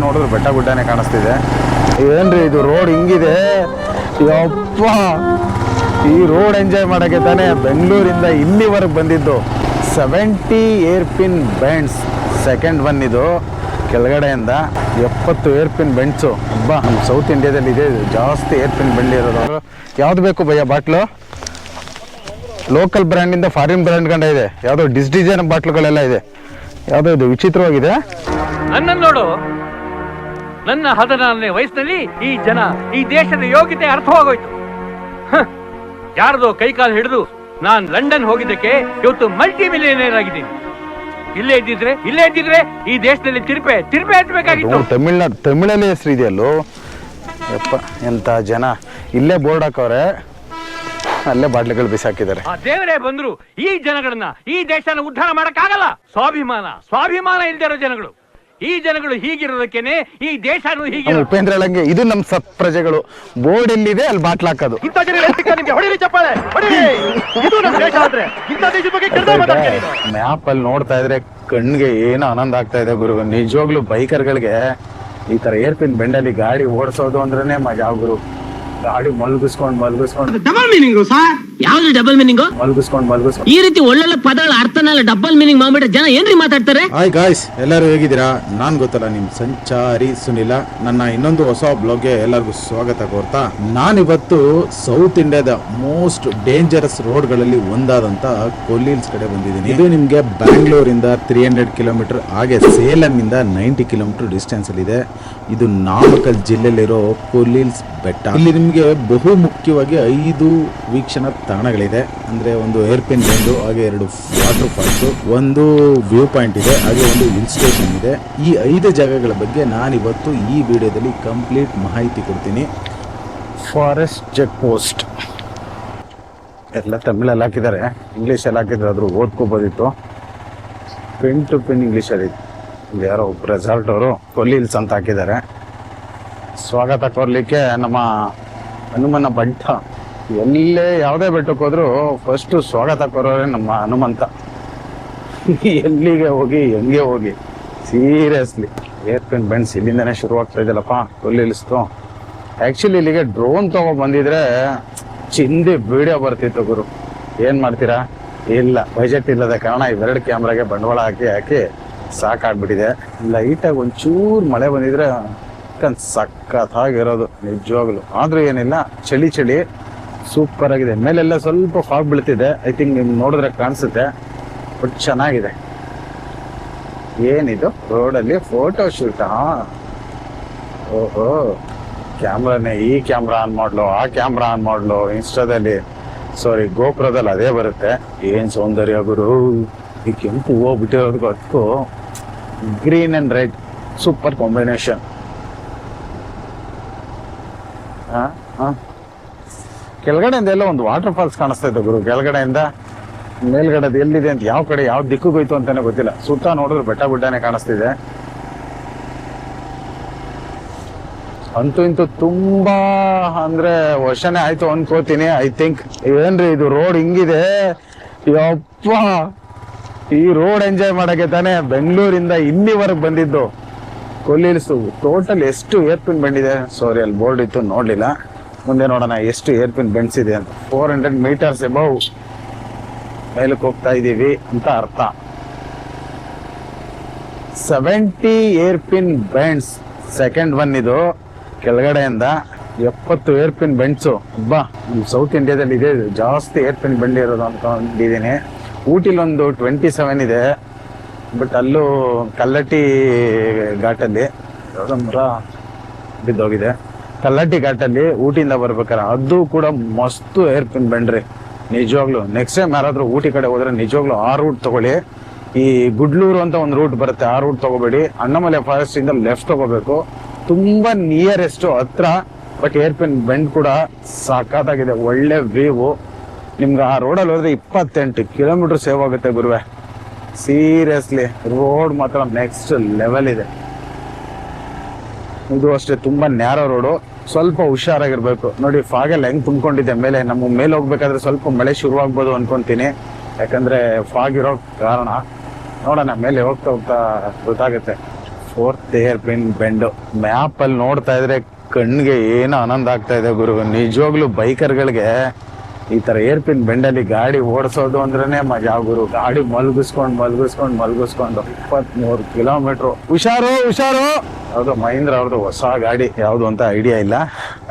ನೋಡಿದ್ರೆ ಬೆಟ್ಟ ಗುಡ್ಡನೇ ಕಾಣಿಸ್ತಿದೆ. ಏನ್ರಿ ಇದು ರೋಡ್ ಹಿಂಗಿದೆ, ಯಪ್ಪ ಈ ರೋಡ್ ಎಂಜಾಯ್ ಮಾಡೋಕ್ಕೆ ತಾನೇ ಬೆಂಗಳೂರಿಂದ ಇಲ್ಲಿವರೆಗೆ ಬಂದಿದ್ದು. 70 air pin bends, second one ಇದು ಕೆಳಗಡೆಯಿಂದ 70 ಏರ್ ಪಿನ್ ಬೆಂಡ್ಸು. ಹಬ್ಬ ನಮ್ಮ ಸೌತ್ ಇಂಡಿಯಾದಲ್ಲಿ ಇದೆ ಜಾಸ್ತಿ ಏರ್ ಪಿನ್ ಬೆಂಡ್ ಇರೋದು. ಯಾವ್ದು ಬೇಕು ಭಯ್ಯ ಬಾಟ್ಲು? ಲೋಕಲ್ ಬ್ರ್ಯಾಂಡಿಂದ ಫಾರಿನ್ ಬ್ರ್ಯಾಂಡ್ ಕಂಡ ಇದೆ, ಯಾವುದೋ ಡಿಸೈನ್ ಬಾಟ್ಲುಗಳೆಲ್ಲ ಇದೆ. ಯಾವುದೋ ಇದು ವಿಚಿತ್ರವಾಗಿದೆ. ನನ್ನನ್ನು ನೋಡು, ನನ್ನ 14ನೇ ವಯಸ್ಸಿನಲ್ಲಿ ಈ ಜನ ಈ ದೇಶದ ಯೋಗ್ಯತೆ ಅರ್ಥವಾಗೋಯ್ತು. ಯಾರ್ದೋ ಕೈಕಾಲು ಹಿಡಿದು ನಾನ್ ಲಂಡನ್ ಹೋಗಿದ್ದಕ್ಕೆ ಇವತ್ತು ಮಲ್ಟಿ ಮಿಲಿಯನೇರ್ ಆಗಿದ್ದೀನಿ. ಇಲ್ಲೇ ಇದ್ದಿದ್ರೆ ಈ ದೇಶದಲ್ಲಿ ತಿರುಪೆ ಹಚ್ಚಬೇಕಾಗಿತ್ತು. ತಮಿಳಲ್ಲಿ ಹೆಸರು ಇದೆಯಲ್ಲೋ ಯಪ್ಪ, ಎಂತ ಜನ. ಇಲ್ಲೇ ಬೋರ್ಡ್ ಹಾಕವ್ರೆ, ಅಲ್ಲೇ ಬಾಟ್ಲಿಗಳು ಬಿಸಾಕಿದ್ದಾರೆ. ಆ ದೇವರೇ ಬಂದ್ರು ಈ ಜನಗಳನ್ನ, ಈ ದೇಶನ ಉದ್ಧಾರ ಮಾಡಕ್ಕಾಗಲ್ಲ. ಸ್ವಾಭಿಮಾನ ಇಲ್ದಿರೋ ಜನಗಳು, ಈ ಜನಗಳು ಹೀಗಿರೋದಕ್ಕೇನೆ ಈ ದೇಶನೂ ಹೀಗೆ. ಉಪೇಂದ್ರ ಹೇಳಂಗೆ ಇದು ನಮ್ ಸತ್ ಪ್ರಜೆಗಳು. ಬೋರ್ಡ್ ಎಲ್ಲಿದೆ ಅಲ್ಲಿ ಬಾಟ್ಲ್ ಹಾಕೋದು. ಮ್ಯಾಪ್ ಅಲ್ಲಿ ನೋಡ್ತಾ ಇದ್ರೆ ಕಣ್ಣಿಗೆ ಏನೋ ಆನಂದ ಆಗ್ತಾ ಇದೆ ಗುರು. ನಿಜವಾಗ್ಲು ಬೈಕರ್ಗಳಿಗೆ ಈ ತರ ಏರ್ ಪಿನ್ ಬೆಂಡಲ್ಲಿ ಗಾಡಿ ಓಡಿಸೋದು ಅಂದ್ರೇನೆ ಮಜಾ ಗುರು. ಗಾಡಿ ಮಲ್ಗಿಸ್ಕೊಂಡು ಡಬಲ್ ಮೀನಿಂಗ್ ಸರ್. ಯಾವ್ದು ಡಬಲ್ ಮೀನಿಂಗ್? ಮಲ್ಗಿಸ್ಕೊಂಡು ಈ ರೀತಿ ಒಳ್ಳೊಳ್ಳೆ ಪದಗಳ ಅರ್ಥನೆಲ್ಲ ಡಬಲ್ ಮೀನಿಂಗ್ ಮಾಡ್ಬಿಟ್ರೆ ಜನ ಏನ್ರಿ ಮಾತಾಡ್ತಾರೆ? ಹಾಯ್ ಗಾಯ್ಸ್, ಎಲ್ಲರೂ ಹೇಗಿದ್ದೀರಾ? ನಾನ್ ಗೊತ್ತಲ್ಲ ನಿಮ್ ಸಂಚಾರಿ ಸುನಿಲ. ನನ್ನ ಇನ್ನೊಂದು ಹೊಸ ಬ್ಲಾಗ್ಗೆ ಎಲ್ಲರಿಗೂ ಸ್ವಾಗತ ಕೋರ್ತಾ, ನಾನಿವತ್ತು ಸೌತ್ ಇಂಡಿಯಾದ ಮೋಸ್ಟ್ ಡೇಂಜರಸ್ ರೋಡ್ ಗಳಲ್ಲಿ ಒಂದಾದಂತ ಕೊಲ್ಲಿಲ್ಸ್ ಕಡೆ ಬಂದಿದ್ದೀನಿ. ಇದು ನಿಮ್ಗೆ ಬ್ಯಾಂಗ್ಳೂರಿಂದ 300 ಕಿಲೋಮೀಟರ್, ಹಾಗೆ ಸೇಲಂ ಇಂದ 90 ಕಿಲೋಮೀಟರ್ ಡಿಸ್ಟೆನ್ಸ್ ಅಲ್ಲಿ ಇದೆ. ಇದು ನಾಮಕಲ್ ಜಿಲ್ಲೆಯಲ್ಲಿರೋ ಕೊಲ್ಲಿಲ್ಸ್ ಬೆಟ್ಟ. ಇಲ್ಲಿ ನಿಮ್ಗೆ ಬಹು ಮುಖ್ಯವಾಗಿ 5 ವೀಕ್ಷಣಾ ತಾಣಗಳಿದೆ. ಅಂದ್ರೆ ಒಂದು ಏರ್ ಪಿನ್ ಬೆಂಡು, ಹಾಗೆ 2 ವಾಟರ್ ಫಾಲ್ಸ್, ಒಂದು ವ್ಯೂ ಪಾಯಿಂಟ್ ಇದೆ, ಹಾಗೆ ಒಂದು ಹಿಲ್ ಸ್ಟೇಷನ್ ಇದೆ. ಈ 5 ಜಾಗಗಳ ಬಗ್ಗೆ ನಾನಿವತ್ತು ಈ ವಿಡಿಯೋದಲ್ಲಿ ಕಂಪ್ಲೀಟ್ ಮಾಹಿತಿ ಕೊಡ್ತೀನಿ. ಫಾರೆಸ್ಟ್ ಚೆಕ್ ಪೋಸ್ಟ್ ಎಲ್ಲ ತಮಿಳಲ್ಲಿ ಹಾಕಿದ್ದಾರೆ, ಇಂಗ್ಲೀಷಲ್ಲಿ ಹಾಕಿದ್ರೆ ಆದ್ರೂ ಓದ್ಕೋಬೋದಿತ್ತು. ಪಿನ್ ಟು ಪಿನ್ ಇಂಗ್ಲೀಷಲ್ಲಿ. ಇಲ್ಲಿ ಯಾರೋ ಒಬ್ಬ ರೆಸಾರ್ಟ್ ಅವರು ಕೊಲ್ಲಿಲ್ಸ್ ಅಂತ ಹಾಕಿದ್ದಾರೆ. ಸ್ವಾಗತ ಕೋರ್ಲಿಕ್ಕೆ ನಮ್ಮ ಹನುಮನ ಬಂಟ. ಎಲ್ಲೇ ಯಾವುದೇ ಬೆಟ್ಟಕ್ಕೆ ಹೋದ್ರು ಫಸ್ಟ್ ಸ್ವಾಗತ ಕೋರೋರೆ ನಮ್ಮ ಹನುಮಂತ. ಎಲ್ಲಿಗೆ ಹೋಗಿ ಹೆಂಗೆ ಹೋಗಿ ಸೀರಿಯಸ್ಲಿ ಏರ್ ಪಿನ್ ಬೆಂಡ್ಸ್ ಇಲ್ಲಿಂದನೇ ಶುರುವಾಗ್ತಾ ಇದೆಯಲ್ಲಪ್ಪ ಕೊಲ್ಲಿಲ್ಸ್ತು. ಆ್ಯಕ್ಚುಲಿ ಇಲ್ಲಿಗೆ ಡ್ರೋನ್ ತಗೊಂಡು ಬಂದಿದ್ರೆ ಚಿಂದಿ ವಿಡಿಯೋ ಬರ್ತಿತ್ತು ಗುರು. ಏನು ಮಾಡ್ತೀರಾ? ಇಲ್ಲ, ಬಜೆಟ್ ಇಲ್ಲದ ಕಾರಣ ಇವೆರಡು ಕ್ಯಾಮ್ರಾಗೆ ಬಂಡವಾಳ ಹಾಕಿ ಸಾಕಾಗ್ಬಿಟ್ಟಿದೆ. ಲೈಟಾಗಿ ಒಂಚೂರು ಮಳೆ ಬಂದಿದ್ರೆ ಸಖತ್ತಾಗಿರೋದು ನಿಜವಾಗ್ಲು. ಆದ್ರೂ ಏನಿಲ್ಲ, ಚಳಿ ಸೂಪರ್ ಆಗಿದೆ. ಮೇಲೆಲ್ಲ ಸ್ವಲ್ಪ ಫಾಗ್ ಬೀಳ್ತಿದೆ, ಐ ಥಿಂಕ್ ನಿಮ್ಗೆ ನೋಡಿದ್ರೆ ಕಾಣಿಸುತ್ತೆ, ಬಟ್ ಚೆನ್ನಾಗಿದೆ. ಏನಿದು ರೋಡಲ್ಲಿ ಫೋಟೋ ಶೂಟಾ? ಓಹೋ, ಕ್ಯಾಮ್ರಾನೇ ಈ ಕ್ಯಾಮ್ರಾ ಆನ್ ಮಾಡ್ಲು, ಆ ಕ್ಯಾಮ್ರಾ ಆನ್ ಮಾಡ್ಲು, ಇನ್ಸ್ಟಾದಲ್ಲಿ ಸಾರಿ ಗೋಪುರದಲ್ಲಿ ಅದೇ ಬರುತ್ತೆ. ಏನ್ ಸೌಂದರ್ಯ ಗುರು. ಈ ಕೆಂಪು ಹೂವು ಬಿಟ್ಟಿರೋದಕ್ಕೂ ಅದಕ್ಕೂ green and red super combination. ಕೆಳಗಡೆಯಿಂದ ಎಲ್ಲ ಒಂದು ವಾಟರ್ ಫಾಲ್ಸ್ ಕಾಣಿಸ್ತಾ ಇತ್ತು ಗುರು. ಕೆಳಗಡೆಯಿಂದ ಮೇಲ್ಗಡೆದು ಎಲ್ಲಿದೆ ಅಂತ, ಯಾವ ಕಡೆ ಯಾವ ದಿಕ್ಕಿಗೆ ಹೋಯ್ತು ಅಂತಾನೆ ಗೊತ್ತಿಲ್ಲ. ಸುತ್ತ ನೋಡಿದ್ರೆ ಬೆಟ್ಟ ಗುಡ್ಡನೇ ಕಾಣಿಸ್ತಿದೆ. ಅಂತೂ ಇಂತೂ ತುಂಬಾ ಅಂದ್ರೆ ವರ್ಷನೇ ಆಯ್ತು ಅನ್ಕೋತೀನಿ. ಐ ಥಿಂಕ್ ಏನ್ರಿ ಇದು ರೋಡ್ ಹಿಂಗಿದೆ, ಯಪ್ಪ ಈ ರೋಡ್ ಎಂಜಾಯ್ ಮಾಡಕ್ಕೆ ತಾನೇ ಬೆಂಗಳೂರಿಂದ ಇಲ್ಲಿವರೆಗೆ ಬಂದಿದ್ದು. ಕೊಲ್ಲಿಲ್ಸು ಟೋಟಲ್ ಎಷ್ಟು ಏರ್ ಪಿನ್ ಬೆಂಡ್ ಇದೆ? ಸಾರಿ ಅಲ್ಲಿ ಬೋರ್ಡ್ ಇತ್ತು ನೋಡ್ಲಿಲ್ಲ. ಮುಂದೆ ನೋಡೋಣ ಎಷ್ಟು ಏರ್ ಪಿನ್ ಬೆಂಡ್ಸ್ ಇದೆ ಅಂತ. 400 ಮೀಟರ್ಸ್ ಎಬವ್ ಮೇಲಕ್ಕೆ ಹೋಗ್ತಾ ಇದೀವಿ ಅಂತ ಅರ್ಥ. 70 air pin bends, second one ಇದು ಕೆಳಗಡೆಯಿಂದ 70 ಏರ್ ಪಿನ್ ಬೆಂಡ್ಸು. ಹಬ್ಬ ನಮ್ಮ ಸೌತ್ ಇಂಡಿಯಾದಲ್ಲಿ ಇದೆ ಜಾಸ್ತಿ ಏರ್ ಪಿನ್ ಬೆಂಡ್ ಇರೋದು ಅನ್ಕೊಂಡಿದ್ದೀನಿ. ಊಟಿಲಿ ಒಂದು 27 ಇದೆ, ಬಟ್ ಅಲ್ಲೂ ಕಲ್ಲಟ್ಟಿ ಘಾಟಲ್ಲಿ ಯಾವುದೋ ಮರ ಬಿದ್ದೋಗಿದೆ. ಕಲ್ಲಟ್ಟಿ ಘಾಟಲ್ಲಿ ಊಟಿಯಿಂದ ಬರ್ಬೇಕಾರೆ ಅದು ಕೂಡ ಮಸ್ತು ಏರ್ ಪಿನ್ ಬೆಂಡ್ರಿ ನಿಜವಾಗ್ಲು. ನೆಕ್ಸ್ಟ್ ಟೈಮ್ ಯಾರಾದ್ರೂ ಊಟಿ ಕಡೆ ಹೋದ್ರೆ ನಿಜವಾಗ್ಲು ಆ ರೂಟ್ ತಗೊಳ್ಳಿ. ಈ ಗುಡ್ಲೂರು ಅಂತ ಒಂದು ರೂಟ್ ಬರುತ್ತೆ, ಆ ರೂಟ್ ತಗೋಬೇಡಿ. ಅಣ್ಣಮಲೆ ಫಾರೆಸ್ಟ್ ಇಂದ ಲೆಫ್ಟ್ ತಗೋಬೇಕು. ತುಂಬಾ ನಿಯರೆಸ್ಟ್ ಹತ್ರ, ಬಟ್ ಏರ್ ಪಿನ್ ಬೆಂಡ್ ಕೂಡ ಸಾಕಾಗಿದೆ. ಒಳ್ಳೆ ವ್ಯೂ. ನಿಮ್ಗೆ ಆ ರೋಡಲ್ಲಿ ಹೋದ್ರೆ 28 ಕಿಲೋಮೀಟರ್ ಸೇವ್ ಆಗುತ್ತೆ ಗುರುವೆ. ಸೀರಿಯಸ್ಲಿ ರೋಡ್ ಮಾತ್ರ ನೆಕ್ಸ್ಟ್ ಲೆವೆಲ್ ಇದೆ. ಇದು ಅಷ್ಟೇ ತುಂಬಾ ನ್ಯಾರೋ ರೋಡು, ಸ್ವಲ್ಪ ಹುಷಾರಾಗಿರ್ಬೇಕು. ನೋಡಿ ಫಾಗೆಲ್ಲ ಹೆಂಗ್ ತುಂಬ್ಕೊಂಡಿದೆ ಮೇಲೆ. ನಮ್ಮ ಮೇಲೆ ಹೋಗ್ಬೇಕಾದ್ರೆ ಸ್ವಲ್ಪ ಮಳೆ ಶುರುವಾಗ್ಬೋದು ಅನ್ಕೊಂತೀನಿ, ಯಾಕಂದ್ರೆ ಫಾಗ್ ಇರೋ ಕಾರಣ. ನೋಡೋಣ ಮೇಲೆ ಹೋಗ್ತಾ ಗೊತ್ತಾಗುತ್ತೆ. 4th air pin ಬೆಂಡು. ಮ್ಯಾಪ್ ಅಲ್ಲಿ ನೋಡ್ತಾ ಇದ್ರೆ ಕಣ್ಣಿಗೆ ಏನು ಆನಂದ ಆಗ್ತಾ ಇದೆ ಗುರು. ನಿಜವಾಗ್ಲೂ ಬೈಕರ್ಗಳಿಗೆ ಈ ತರ ಏರ್ ಪಿನ್ ಬೆಂಡಲ್ಲಿ ಗಾಡಿ ಓಡಿಸೋದು ಅಂದ್ರೇನೆ ಮಜಾ ಗುರು. ಗಾಡಿ ಮಲ್ಗಿಸ್ಕೊಂಡು 23 ಕಿಲೋಮೀಟರ್. ಹುಷಾರು ಹುಷಾರು. ಯಾವ್ದು ಮಹೀಂದ್ರ ಅವ್ರದ್ದು ಹೊಸ ಗಾಡಿ, ಯಾವ್ದು ಅಂತ ಐಡಿಯಾ ಇಲ್ಲ.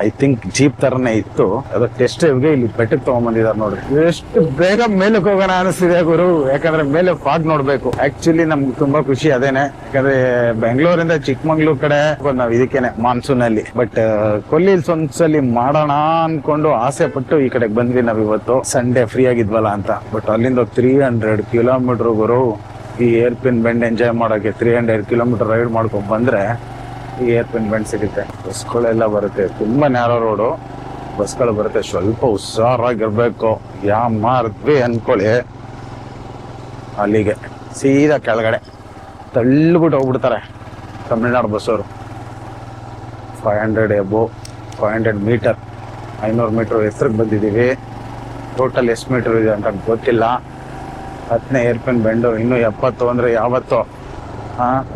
ಐ ಥಿಂಕ್ ಜೀಪ್ ತರನೇ ಇತ್ತು. ಅದು ಟೆಸ್ಟ್ ಗೆ ಇಲ್ಲಿ ಬೆಟ್ಟಕ್ಕೆ ತಗೊಂಡ್ಬಂದಿದ್ದಾರೆ ನೋಡ್ರಿ. ಎಷ್ಟು ಬೇಗ ಮೇಲಕ್ಕೆ ಹೋಗೋಣ ಅನಿಸ್ತಿದೆ ಗುರು. ಯಾಕಂದ್ರೆ ಮೇಲೆ ಫಾಗ್ ನೋಡ್ಬೇಕು. ಆಕ್ಚುಲಿ ನಮ್ಗೆ ತುಂಬಾ ಖುಷಿ ಅದೇನೆ. ಯಾಕಂದ್ರೆ ಬೆಂಗಳೂರಿಂದ ಚಿಕ್ಕಮಂಗ್ಳೂರ್ ಕಡೆ ನಾವ್ ಇದಕ್ಕೇನೆ ಮಾನ್ಸೂನ್ ಅಲ್ಲಿ. ಬಟ್ ಕೊಲ್ಲಿ ಒಂದ್ಸಲಿ ಮಾಡೋಣ ಅನ್ಕೊಂಡು ಆಸೆ ಪಟ್ಟು ಈ ಕಡೆಗೆ ಬಂದ್ವಿ ನಾವ್ ಇವತ್ತು. ಸಂಡೇ ಫ್ರೀ ಆಗಿದ್ವಲ್ಲ ಅಂತ. ಬಟ್ ಅಲ್ಲಿಂದ 300 ಕಿಲೋಮೀಟರ್ ಗುರು. ಈ ಏರ್ ಪಿನ್ ಬೆಂಡ್ ಎಂಜಾಯ್ ಮಾಡೋಕೆ 300 ಕಿಲೋಮೀಟರ್ ರೈಡ್ ಮಾಡ್ಕೊಂಡ್ ಬಂದ್ರೆ ಈ ಏರ್ ಪಿನ್ ಬೆಂಡ್ ಸಿಗುತ್ತೆ. ಬಸ್ಗಳೆಲ್ಲ ಬರುತ್ತೆ. ತುಂಬಾ ನ್ಯಾರೋ ರೋಡು, ಬಸ್ಗಳು ಬರುತ್ತೆ. ಸ್ವಲ್ಪ ಹುಷಾರಾಗಿರ್ಬೇಕು. ಮಾರ್ದ್ವಿ ಅನ್ಕೊಳ್ಳಿ, ಅಲ್ಲಿಗೆ ಸೀದಾ ಕೆಳಗಡೆ ತಳ್ಳಿಬಿಟ್ಟು ಹೋಗ್ಬಿಡ್ತಾರೆ ತಮಿಳ್ನಾಡು ಬಸ್ಸವರು. 500 ಎಬೋ 500 ಮೀಟರ್, 500 ಮೀಟರ್ ಹೆಸರಿಗೆ ಬಂದಿದ್ದೀವಿ. ಟೋಟಲ್ ಎಷ್ಟು ಮೀಟರ್ ಇದೆ ಅಂತ ಗೊತ್ತಿಲ್ಲ. 10ನೇ ಏರ್ ಪಿನ್ ಬೆಂಡು. ಇನ್ನು 70 ಅಂದ್ರೆ ಯಾವತ್ತೋ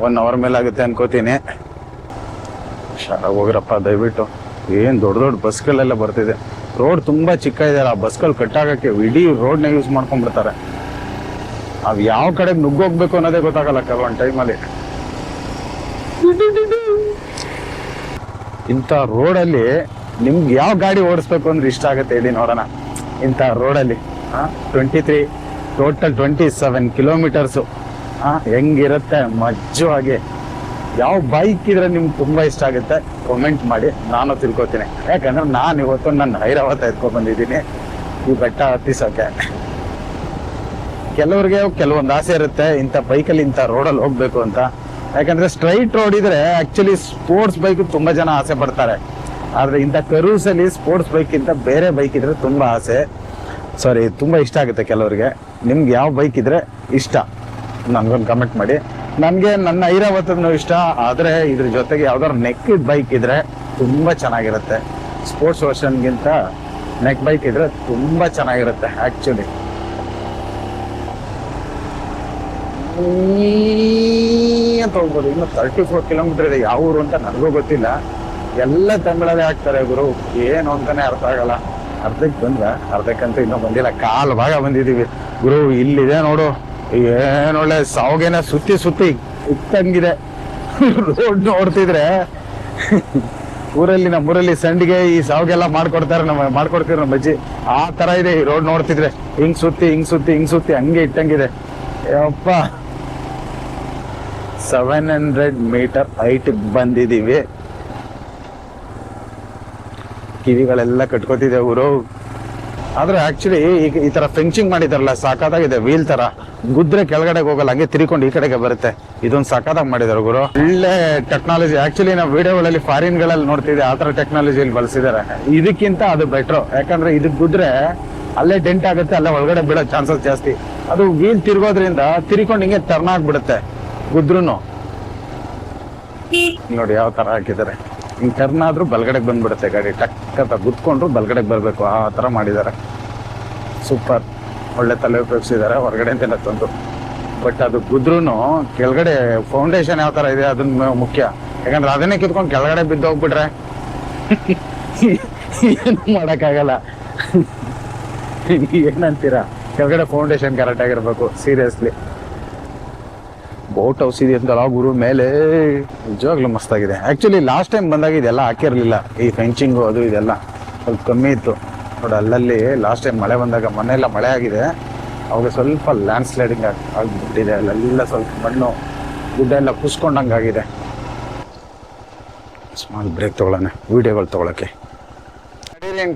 1 ಅವರ್ ಮೇಲೆ ಆಗುತ್ತೆ ಅನ್ಕೋತೀನಿ. ಹುಷಾರಾಗಿ ಹೋಗ್ರಪ್ಪ ದಯವಿಟ್ಟು. ಏನ್ ದೊಡ್ಡ ದೊಡ್ಡ ಬಸ್ಗಳೆಲ್ಲ ಬರ್ತಿದೆ. ರೋಡ್ ತುಂಬಾ ಚಿಕ್ಕ ಇದೆ. ಆ ಬಸ್ಗಳು ಕಟ್ಟಾಗಕ್ಕೆ ಇಡೀ ರೋಡ್ನ ಯೂಸ್ ಮಾಡ್ಕೊಂಡ್ಬಿಡ್ತಾರೆ. ಅವ್ ಯಾವ ಕಡೆ ನುಗ್ಗೋಗ್ಬೇಕು ಅನ್ನೋದೇ ಗೊತ್ತಾಗಲ್ಲ ಕೆಲವೊಂದು ಟೈಮಲ್ಲಿ. ಇಂಥ ರೋಡಲ್ಲಿ ನಿಮ್ಗೆ ಯಾವ ಗಾಡಿ ಓಡಿಸ್ಬೇಕು ಅಂದ್ರೆ ಇಷ್ಟ ಆಗುತ್ತೆ ಹೇಳಿ ನೋಡೋಣ. ಇಂಥ ರೋಡಲ್ಲಿ 23 ಟೋಟಲ್ 27 ಕಿಲೋಮೀಟರ್ಸು ಹೆಂಗಿರುತ್ತೆ ಮಜ್ಜವಾಗಿ. ಯಾವ ಬೈಕ್ ಇದ್ರೆ ನಿಮ್ಗೆ ತುಂಬಾ ಇಷ್ಟ ಆಗುತ್ತೆ ಕಮೆಂಟ್ ಮಾಡಿ, ನಾನು ತಿಳ್ಕೊತೀನಿ. ಯಾಕಂದ್ರೆ ನಾನು ಇವತ್ತು ನನ್ನ ಐರಾವತ ಎತ್ಕೊಂಡ್ ಬಂದಿದ್ದೀನಿ ಈ ಬೆಟ್ಟ ಹತ್ತಿಸೋಕೆ. ಕೆಲವ್ರಿಗೆ ಕೆಲವೊಂದು ಆಸೆ ಇರುತ್ತೆ ಇಂಥ ಬೈಕಲ್ಲಿ ಇಂಥ ರೋಡಲ್ಲಿ ಹೋಗ್ಬೇಕು ಅಂತ. ಯಾಕಂದ್ರೆ ಸ್ಟ್ರೈಟ್ ರೋಡ್ ಇದ್ರೆ ಆಕ್ಚುಲಿ ಸ್ಪೋರ್ಟ್ಸ್ ಬೈಕ್ ತುಂಬಾ ಜನ ಆಸೆ ಪಡ್ತಾರೆ. ಆದ್ರೆ ಇಂಥ ಕರೂಸ್ ಅಲ್ಲಿ ಸ್ಪೋರ್ಟ್ಸ್ ಬೈಕ್ ಇಂತ ಬೇರೆ ಬೈಕ್ ಇದ್ರೆ ತುಂಬಾ ಆಸೆ, ತುಂಬಾ ಇಷ್ಟ ಆಗುತ್ತೆ ಕೆಲವರಿಗೆ. ನಿಮ್ಗೆ ಯಾವ ಬೈಕ್ ಇದ್ರೆ ಇಷ್ಟ ನನ್ಗೊಂದು ಕಮೆಂಟ್ ಮಾಡಿ. ನನ್ಗೆ ನನ್ನ ಐರಾವತನು ಇಷ್ಟ. ಆದ್ರೆ ಇದ್ರ ಜೊತೆಗೆ ಯಾವ್ದಾದ್ರು ನೆಕ್ ಬೈಕ್ ಇದ್ರೆ ತುಂಬಾ ಚೆನ್ನಾಗಿರುತ್ತೆ. ಸ್ಪೋರ್ಟ್ಸ್ ವರ್ಷನ್ಗಿಂತ ನೆಕ್ ಬೈಕ್ ಇದ್ರೆ ತುಂಬಾ ಚೆನ್ನಾಗಿರುತ್ತೆ ಆಕ್ಚುಲಿ. ಅಂತ ಹೋಗ್ಬೋದು. ಇನ್ನು 34 ಕಿಲೋಮೀಟರ್ ಇದೆ. ಯಾವ ಊರು ಅಂತ ನನಗೂ ಗೊತ್ತಿಲ್ಲ. ಎಲ್ಲ ತಮಿಳಲ್ಲೇ ಹಾಕ್ತಾರೆ ಗುರು. ಏನು ಅಂತಾನೆ ಅರ್ಥ ಆಗಲ್ಲ. ಅರ್ಧಕ್ಕೆ ಬಂದ್ರ, ಅರ್ಧಕ್ಕಂತೂ ಇನ್ನೂ ಬಂದಿಲ್ಲ. ಕಾಲ್ ಭಾಗ ಬಂದಿದೀವಿ ಗುರು. ಇಲ್ಲಿದೆ ನೋಡು, ಏನೊಳ್ಳೆ ಸಾವುಗೆನ ಸುತ್ತಿ ಇತ್ತಂಗಿದೆ ರೋಡ್ ನೋಡ್ತಿದ್ರೆ. ನಮ್ಮೂರಲ್ಲಿ ಸಂಡಿಗೆ ಈ ಸಾವುಗೆಲ್ಲ ಮಾಡ್ಕೊಡ್ತಾರೆ, ಮಾಡ್ಕೊಡ್ತೀವಿ ನಮ್ಮ ಅಜ್ಜಿ. ಆ ತರ ಇದೆ ಈ ರೋಡ್ ನೋಡ್ತಿದ್ರೆ. ಹಿಂಗ್ ಸುತ್ತಿ ಹಂಗೆ ಇಟ್ಟಂಗಿದೆ. ಯಪ್ಪ 700 ಮೀಟರ್ ಹೈಟ್ ಬಂದಿದೀವಿ. ಕಿವಿಗಳೆಲ್ಲ ಕಟ್ಕೋತಿದೆ ಊರು. ಆದ್ರೆ ಆಕ್ಚುಲಿ ಈಗ ಈ ತರ ಫೆನ್ಸಿಂಗ್ ಮಾಡಿದಾರಲ್ಲ ಸಾಕಾಗಿದೆ. ವೀಲ್ ತರ ಗುದ್ರೆ ಕೆಳಗಡೆ ಹೋಗಲ್ಲ, ಹಂಗೆ ತಿರ್ಕೊಂಡು ಈ ಕಡೆಗೆ ಬರುತ್ತೆ. ಇದೊಂದು ಸಾಕಾಗಿ ಮಾಡಿದಾರೆ ಗುರು. ಒಳ್ಳೆ ಟೆಕ್ನಾಲಜಿ. ಆಕ್ಚುಲಿ ನಾವು ವಿಡಿಯೋಗಳಲ್ಲಿ ಫಾರಿನ್ ಗಳಲ್ಲಿ ನೋಡ್ತಿದ್ದೆ, ಆ ತರ ಟೆಕ್ನಾಲಜಿಯಲ್ಲಿ ಬಳಸಿದ್ದಾರೆ. ಇದಕ್ಕಿಂತ ಅದು ಬೆಟ್ರು. ಯಾಕಂದ್ರೆ ಇದಕ್ ಗುದ್ರೆ ಅಲ್ಲೇ ಡೆಂಟ್ ಆಗುತ್ತೆ, ಅಲ್ಲೇ ಒಳಗಡೆ ಬೀಳೋ ಚಾನ್ಸಸ್ ಜಾಸ್ತಿ. ಅದು ವೀಲ್ ತಿರ್ಗೋದ್ರಿಂದ ತಿರ್ಕೊಂಡು ಹಿಂಗೆ ಟರ್ನ್ ಆಗ್ಬಿಡುತ್ತೆ ಗುದ್ರುನು. ನೋಡಿ ಯಾವ ತರ ಹಾಕಿದ್ದಾರೆ. ಹಿಂಗ್ ಟರ್ನ್ ಆದ್ರೂ ಬಲ್ಗಡೆಗೆ ಬಂದ್ಬಿಡುತ್ತೆ ಗಾಡಿ. ಟಕ್ ಅಂತ ಗುದ್ಕೊಂಡ್ರು ಬಲ್ಗಡೆಗೆ ಬರ್ಬೇಕು, ಆ ತರ ಮಾಡಿದ್ದಾರೆ. ಸೂಪರ್. ಒಳ್ಳೆ ತಲೆ ಉಪಯೋಗಿಸಿದ್ದಾರೆ ಹೊರಗಡೆ ಅಂತ ತಂದು. ಬಟ್ ಅದು ಗುದ್ರುನು ಕೆಳಗಡೆ ಫೌಂಡೇಶನ್ ಯಾವ ತರ ಇದೆ ಅದನ್ನ ಮುಖ್ಯ. ಯಾಕಂದ್ರೆ ಅದನ್ನೇ ಕಿತ್ಕೊಂಡು ಕೆಳಗಡೆ ಬಿದ್ದು ಹೋಗ್ಬಿಟ್ರೆ ಏನು ಮಾಡಕ್ಕಾಗಲ್ಲ. ಏನಂತೀರಾ? ಕೆಳಗಡೆ ಫೌಂಡೇಶನ್ ಕರೆಕ್ಟ್ ಆಗಿರ್ಬೇಕು. ಸೀರಿಯಸ್ಲಿ ಬೋಟ್ ಹೌಸ್ ಇದೆ ಅಂತಲ್ಲ ಗುರು ಮೇಲೆ. ನಿಜವಾಗ್ಲೂ ಮಸ್ತಾಗಿದೆ. ಆಕ್ಚುಲಿ ಲಾಸ್ಟ್ ಟೈಮ್ ಬಂದಾಗ ಇದೆಲ್ಲ ಹಾಕಿರ್ಲಿಲ್ಲ. ಈ ಫೆನ್ಸಿಂಗು ಅದು ಇದೆಲ್ಲ ಸ್ವಲ್ಪ ಕಮ್ಮಿ ಇತ್ತು ನೋಡಿ. ಅಲ್ಲಲ್ಲಿ ಲಾಸ್ಟ್ ಟೈಮ್ ಮಳೆ ಬಂದಾಗ, ಮೊನ್ನೆಲ್ಲ ಮಳೆ ಆಗಿದೆ, ಅವಾಗ ಸ್ವಲ್ಪ ಲ್ಯಾಂಡ್ ಸ್ಲೈಡಿಂಗ್ ಆಗಿಬಿಟ್ಟಿದೆ. ಅಲ್ಲೆಲ್ಲ ಸ್ವಲ್ಪ ಮಣ್ಣು ಗುಡ್ಡ ಎಲ್ಲ ಕುಸ್ಕೊಂಡಂಗಾಗಿದೆ. ಸ್ಮಾಲ್ ಬ್ರೇಕ್ ತಗೊಳ್ಳೋಣ ವಿಡಿಯೋಗಳು ತಗೊಳಕ್ಕೆ.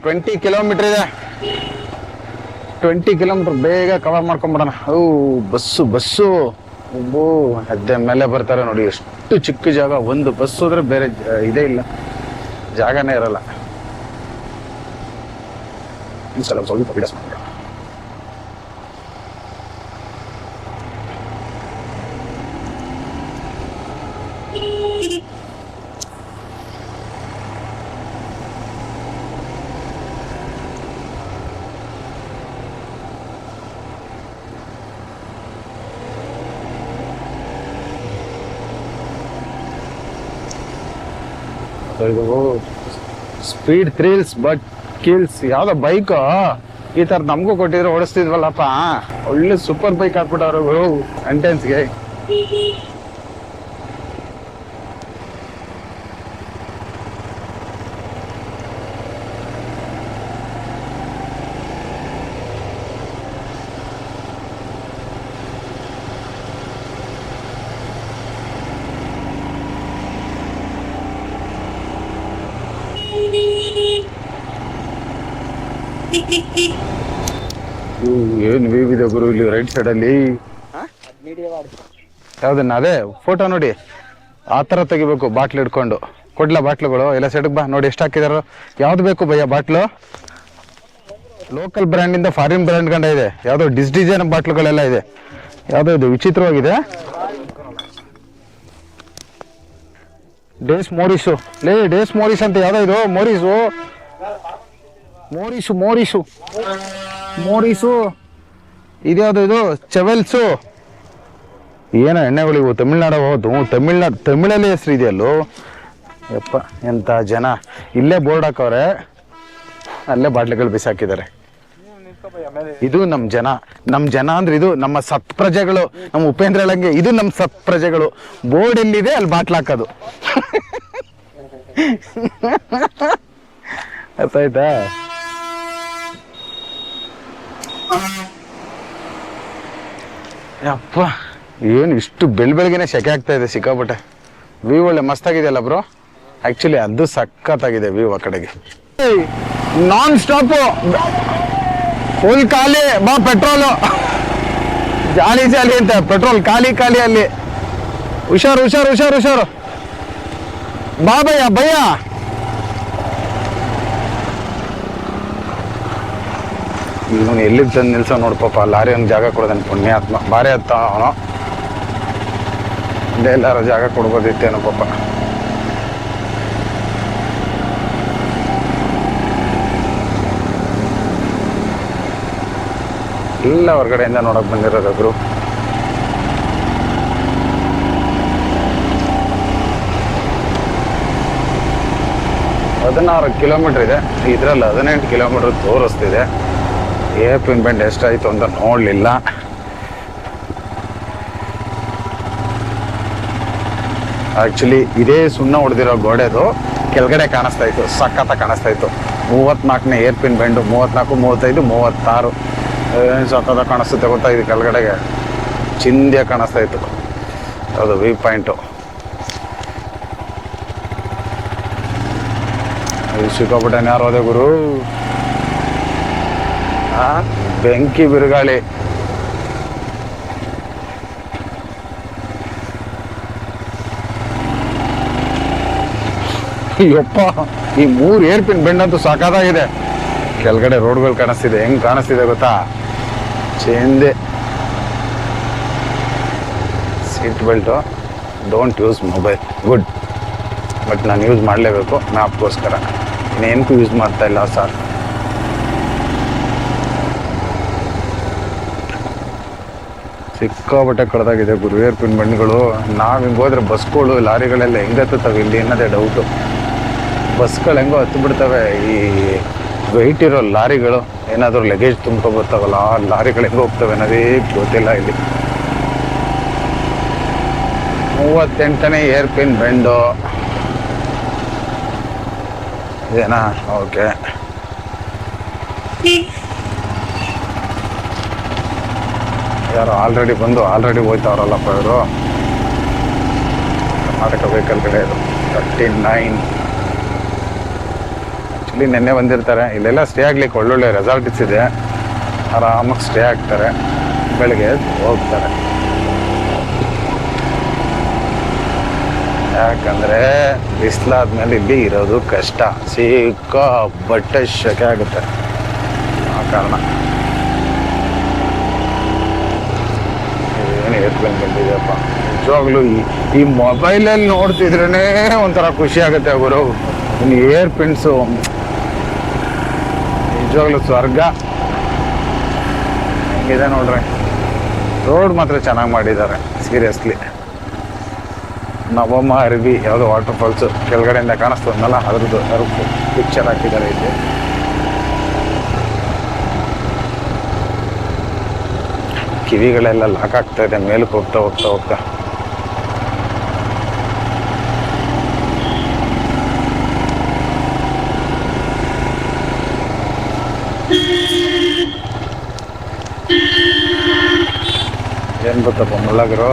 20 ಕಿಲೋಮೀಟರ್ ಇದೆ. 20 ಕಿಲೋಮೀಟರ್ ಬೇಗ ಕವರ್ ಮಾಡ್ಕೊಂಡ್ಬಿಡೋಣ. ಬಸ್ಸು ಅದೇ ಮೇಲೆ ಬರ್ತಾರೆ ನೋಡಿ. ಎಷ್ಟು ಚಿಕ್ಕ ಜಾಗ. ಒಂದು ಬಸ್ ಹೋದ್ರೆ ಬೇರೆ ಇದೇ ಇಲ್ಲ, ಜಾಗನೇ ಇರಲ್ಲ. ಸ್ವಲ್ಪ ಬಿಡಿಸ್ ಮಾಡೋಣ. ಸೊ ಇದು ಸ್ಪೀಡ್ ಥ್ರಿಲ್ಸ್ ಬಟ್ ಕಿಲ್ಸ್. ಯಾವ್ದೋ ಬೈಕು ಈ ತರ ನಮಗೂ ಕೊಟ್ಟಿದ್ರೆ ಓಡಿಸ್ತಿದ್ವಲ್ಲಪ್ಪ. ಒಳ್ಳೆ ಸೂಪರ್ ಬೈಕ್ ಹಾಕ್ಬಿಟ್ಟವ್ರು ಕಂಟೆನ್ಸ್ಗೆ. ಏನು ವ್ಯೂ ಇದೆ ಗುರು ಇಲ್ಲಿ ರೈಟ್ ಸೈಡ್ ಅಲ್ಲಿ. ಯಾವ್ದನ್ನ ಅದೇ ಫೋಟೋ ನೋಡಿ ಆ ತರ ತೆಗಿಬೇಕು. ಬಾಟ್ಲು ಹಿಡ್ಕೊಂಡು ಕೊಡ್ಲಾ ಬಾಟ್ಲುಗಳು ಎಲ್ಲ ಸೈಡ್ಗೆ ಬಾ. ನೋಡಿ ಎಷ್ಟು ಹಾಕಿದಾರ. ಯಾವ್ದು ಬೇಕು ಭಯ್ಯ ಬಾಟ್ಲು? ಲೋಕಲ್ ಬ್ರ್ಯಾಂಡ್ ಇಂದ ಫಾರಿನ್ ಬ್ರ್ಯಾಂಡ್ ಗಂಡ ಇದೆ. ಯಾವ್ದೋ ಡಿಸೈನ್ ಬಾಟ್ಲುಗಳೆಲ್ಲ ಇದೆ. ಯಾವ್ದೋ ಇದು ವಿಚಿತ್ರವಾಗಿದೆ. ಡೇಸ್ ಮೋರಿಸು ಲೇ, ಡೇಸ್ ಮೋರಿಸ್ ಅಂತ ಯಾವ್ದೋ ಇದು ಮೋರಿಸು ಮೋರಿಸು ಮೋರಿಸು ಮೋರಿಸು ಇದ್ಯಾವುದು ಇದು ಚೆವೆಲ್ಸು. ಏನೋ ಎಣ್ಣೆಗಳು ಇವು ತಮಿಳ್ನಾಡು ಹೋದು. ತಮಿಳಲ್ಲಿ ಹೆಸರು ಇದೆಯಲ್ಲೋ ಯಪ್ಪ. ಎಂತ ಜನ ಇಲ್ಲೇ ಬೋರ್ಡ್ ಹಾಕವ್ರೆ, ಅಲ್ಲೇ ಬಾಟ್ಲಿಗಳು ಬಿಸಾಕಿದ್ದಾರೆ. ಇದು ನಮ್ಮ ಜನ ಅಂದ್ರೆ ಇದು ನಮ್ಮ ಸತ್ ಪ್ರಜೆಗಳು. ನಮ್ಮ ಉಪೇಂದ್ರ ಹೇಳಂಗೆ ಇದು ನಮ್ಮ ಸತ್ ಪ್ರಜೆಗಳು. ಬೋರ್ಡ್ ಎಲ್ಲಿದೆ ಅಲ್ಲಿ ಬಾಟ್ಲ್ ಹಾಕೋದು. ಅರ್ಥ ಆಯ್ತಾ? ಯಪ್ಪ ಏನು ಇಷ್ಟು ಬೆಳಗ್ಗೆನೆ ಸೆಕೆ ಆಗ್ತಾ ಇದೆ ಸಿಕ್ಕಾಪಟ್ಟೆ. ವ್ಯೂ ಒಳ್ಳೆ ಮಸ್ತಾಗಿದೆಯಲ್ಲ ಬ್ರೋ. ಆಕ್ಚುಲಿ ಅದು ಸಖತ್ತಾಗಿದೆ ವ್ಯೂ ಆ ಕಡೆಗೆ. ನಾನ್ ಸ್ಟಾಪ್ ಫುಲ್ ಖಾಲಿ. ಬಾ ಪೆಟ್ರೋಲು ಜಾಲಿ ಜಾಲಿ ಅಂತ ಪೆಟ್ರೋಲ್ ಖಾಲಿ ಅಲ್ಲಿ. ಹುಷಾರು ಬಾ ಭಯ್ಯ. ಇವನು ಎಲ್ಲಿಗೆ ತಂದು ನಿಲ್ಸೋ ನೋಡ್ಪಪ್ಪ. ಲಾರಿ ಒಂದು ಜಾಗ ಕೊಡೋದನ್ ಪುಣ್ಯಾತ್ಮ. ಬಾರಿ ಹತ್ತ ಅವನು ಎಲ್ಲಾರು ಜಾಗ ಕೊಡ್ಬೋದಿತ್ತೇನೋ ಪಾಪ. ಎಲ್ಲ ಹೊರಗಡೆಯಿಂದ ನೋಡಕ್ ಬಂದಿರೋದಾದ್ರು. ಹದಿನಾರು ಕಿಲೋಮೀಟರ್ ಇದೆ. ಇದ್ರಲ್ಲಿ 18 ಕಿಲೋಮೀಟರ್ ತೋರಿಸ್ತಿದೆ. ಏರ್ಪಿನ್ ಬೆಂಡ್ ಎಷ್ಟಾಯ್ತು ಅಂತ ನೋಡ್ಲಿಲ್ಲ. ಆಕ್ಚುಲಿ ಇದೇ ಸುಣ್ಣ ಹೊಡೆದಿರೋ ಗೋಡೆದು ಕೆಳಗಡೆ ಕಾಣಿಸ್ತಾ ಇತ್ತು. ಸಖತ್ತ ಕಾಣಿಸ್ತಾ ಇತ್ತು. 34ನೇ ಏರ್ಪಿನ್ ಬೆಂಡು. 34, 35, 36 ಏನು ಸಖತ್ತ ಕಾಣಿಸುತ್ತೆ ಗೊತ್ತಾ. ಇದು ಕೆಳಗಡೆಗೆ ಚಿಂದ್ಯ ಕಾಣಿಸ್ತಾ ಇತ್ತು. ಅದು ವ್ಯೂ ಪಾಯಿಂಟು. ಸಿಕ್ಕಾಪಟ್ಟೆ ಯಾರು ಹೋದೆ ಗುರು. ಬೆಂಕಿ ಬಿರುಗಾಳಿ. ಯಪ್ಪ ಈ 3 ಏರ್ಪಿನ್ ಬೆಂಡ್ ಅಂತೂ ಸಾಕಾಗಿದೆ. ಕೆಳಗಡೆ ರೋಡ್ಗಳು ಕಾಣಿಸ್ತಿದೆ. ಹೆಂಗ್ ಕಾಣಿಸ್ತಿದೆ ಗೊತ್ತಾ. ಚೇಂದೆ. Seat belt. Don't use mobile. Good. But ನಾನು ಯೂಸ್ ಮಾಡಲೇಬೇಕು ಮ್ಯಾಪ್ಗೋಸ್ಕರ. ಇನ್ನೇನಕ್ಕೂ ಯೂಸ್ ಮಾಡ್ತಾ ಇಲ್ಲ ಸರ್. ಸಿಕ್ಕಾಪಟ್ಟೆ ಕಳೆದಾಗಿದೆ ಗುರು ಏರ್ಪಿನ್ ಬೆಂಡ್ಗಳು. ನಾವು ಹಿಂಗೆ ಹೋದ್ರೆ ಬಸ್ಗಳು ಲಾರಿಗಳೆಲ್ಲ ಹೆಂಗೆ ಹತ್ತುತ್ತವೆ ಇಲ್ಲಿ ಅನ್ನೋದೇ ಡೌಟು. ಬಸ್ಗಳು ಹೆಂಗೋ ಹತ್ತು ಬಿಡ್ತವೆ. ಈ ವೆಯ್ಟ್ ಇರೋ ಲಾರಿಗಳು ಏನಾದರೂ ಲಗೇಜ್ ತುಂಬ್ಕೊಬರ್ತಾವಲ್ಲ ಆ ಲಾರಿಗಳು ಹೆಂಗೆ ಹೋಗ್ತವೆ ಅನ್ನೋದೇ ಗೊತ್ತಿಲ್ಲ ಇಲ್ಲಿ. 38ನೇ ಏರ್ಪಿನ್ ಬೆಂಡು ಇದೇನಾ? ಓಕೆ. ಯಾರು ಆಲ್ರೆಡಿ ಹೋಯ್ತವ್ರಲ್ಲಪ್ಪ ಇವರು. ಕರ್ನಾಟಕ ವೆಹಿಕಲ್ ಕಡೆ ಇದು 39. ಆ್ಯಕ್ಚುಲಿ ನೆನ್ನೆ ಬಂದಿರ್ತಾರೆ. ಇಲ್ಲೆಲ್ಲ ಸ್ಟೇ ಆಗ್ಲಿಕ್ಕೆ ಒಳ್ಳೊಳ್ಳೆ ರೆಸಾರ್ಟ್ಸ್ ಇದೆ. ಆರಾಮಾಗಿ ಸ್ಟೇ ಆಗ್ತಾರೆ. ಬೆಳಗ್ಗೆ ಹೋಗ್ತಾರೆ. ಯಾಕಂದರೆ ಬಿಸಿಲಾದ್ಮೇಲೆ ಇಲ್ಲಿ ಇರೋದು ಕಷ್ಟ. ಸಿಕ್ಕಾಪಟ್ಟೆ ಶೆಕೆ ಆಗುತ್ತೆ. ಆ ಕಾರಣ ಏನು ಏರ್ಪ್ಲೇನ್ ಬಂದಿದೆಯಪ್ಪ. ನಿಜವಾಗ್ಲೂ ಈ ಮೊಬೈಲಲ್ಲಿ ನೋಡ್ತಿದ್ರೇ ಒಂಥರ ಖುಷಿ ಆಗುತ್ತೆ ಗುರು. ಇನ್ನು ಏರ್ ಪಿನ್ಸು ನಿಜವಾಗ್ಲೂ ಸ್ವರ್ಗ. ಹೆಂಗಿದೆ ನೋಡ್ರಿ. ರೋಡ್ ಮಾತ್ರ ಚೆನ್ನಾಗಿ ಮಾಡಿದ್ದಾರೆ ಸೀರಿಯಸ್ಲಿ. ನವಮ ಅರವಿ ಯಾವುದೋ ವಾಟರ್ ಫಾಲ್ಸು ಕೆಳಗಡೆಯಿಂದ ಕಾಣಿಸ್ತದಲ್ಲ ಅದ್ರ ಪಿಕ್ಚರ್ ಹಾಕಿದ್ದಾರೆ ಇಲ್ಲಿ. ಕಿವಿಗಳೆಲ್ಲ ಲಾಕ್ ಆಗ್ತಾ ಇದೆ ಮೇಲಕ್ಕೆ ಹೋಗ್ತಾ ಹೋಗ್ತಾ ಹೋಗ್ತಾ. ಏನ್ ಗೊತ್ತಪ್ಪ ಮುಳ್ಳಾಗಿರೋ,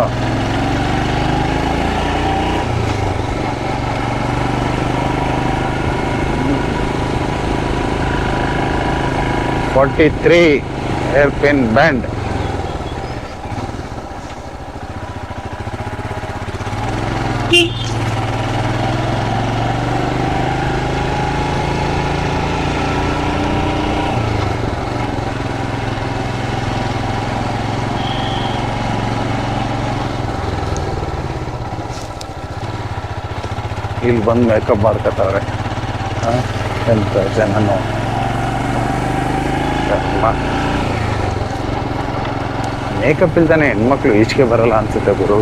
#43 ಏರ್ಪಿನ್ ಬ್ಯಾಂಡ್. ಇಲ್ಲಿ ಬಂದು ಮೇಕಪ್ ಮಾಡ್ಕೊತಾವ್ರೆ ಎಂತ ಜನನು. ಮೇಕಪ್ ಇಲ್ದಾನೆ ಹೆಣ್ಮಕ್ಳು ಈಚೆಗೆ ಬರಲ್ಲ ಅನ್ಸುತ್ತೆ ಗುರು.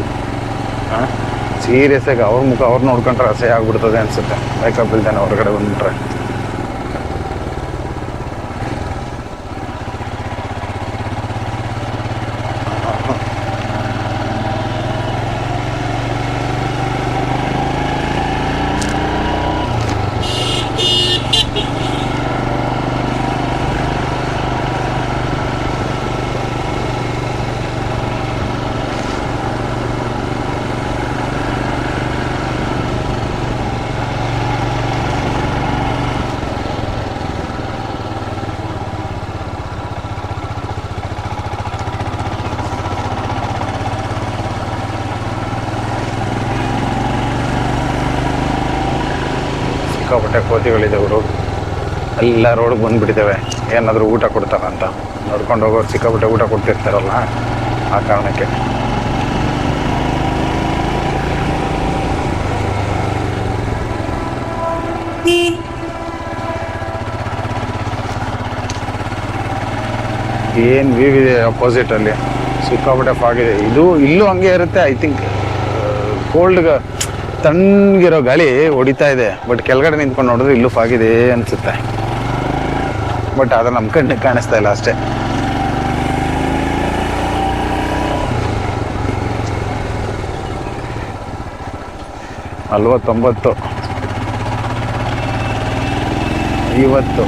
ಸೀರಿಯಸ್ ಆಗಿ ಅವ್ರ ಮುಖ ಅವ್ರು ನೋಡ್ಕೊಂಡ್ರೆ ಅಸಹ್ಯ ಆಗ್ಬಿಡ್ತದೆ ಅನ್ಸುತ್ತೆ ಮೇಕಪ್ ಇಲ್ದಾನೆ ಹೊರಗಡೆ ಬಂದ್ಬಿಟ್ರೆ. ಸಿಕ್ಕಾಪಟ್ಟೆ ಕೋತಿಗಳಿದ್ದವರು ಎಲ್ಲ ರೋಡ್ಗೆ ಬಂದುಬಿಟ್ಟಿದ್ದಾವೆ. ಏನಾದರೂ ಊಟ ಕೊಡ್ತಾರ ಅಂತ ನೋಡ್ಕೊಂಡು ಹೋಗೋರು ಸಿಕ್ಕಾಪಟ್ಟೆ ಊಟ ಕೊಡ್ತಿರ್ತಾರಲ್ಲ ಆ ಕಾರಣಕ್ಕೆ. ಏನು ವ್ಯೂ ಇದೆ ಅಪೋಸಿಟಲ್ಲಿ, ಸಿಕ್ಕಾಪಟ್ಟೆ ಫಾಗ್ ಇದೆ. ಇಲ್ಲೂ ಹಂಗೆ ಇರುತ್ತೆ. ಐ ಥಿಂಕ್ ಕೋಲ್ಡ್ಗೆ ತಣ್ಣಗಿರೋ ಗಾಳಿ ಹೊಡಿತಾ ಇದೆ. ಬಟ್ ಕೆಳಗಡೆ ನಿಂತ್ಕೊಂಡು ನೋಡಿದ್ರೆ ಇಲ್ಲೂ ಫಾಗಿದೆ ಅನಿಸುತ್ತೆ. ಬಟ್ ಅದು ನಮ್ಮ ಕಣ್ಣಿಗೆ ಕಾಣಿಸ್ತಾ ಇಲ್ಲ ಅಷ್ಟೇ. ನಲ್ವತ್ತು, 90, 50.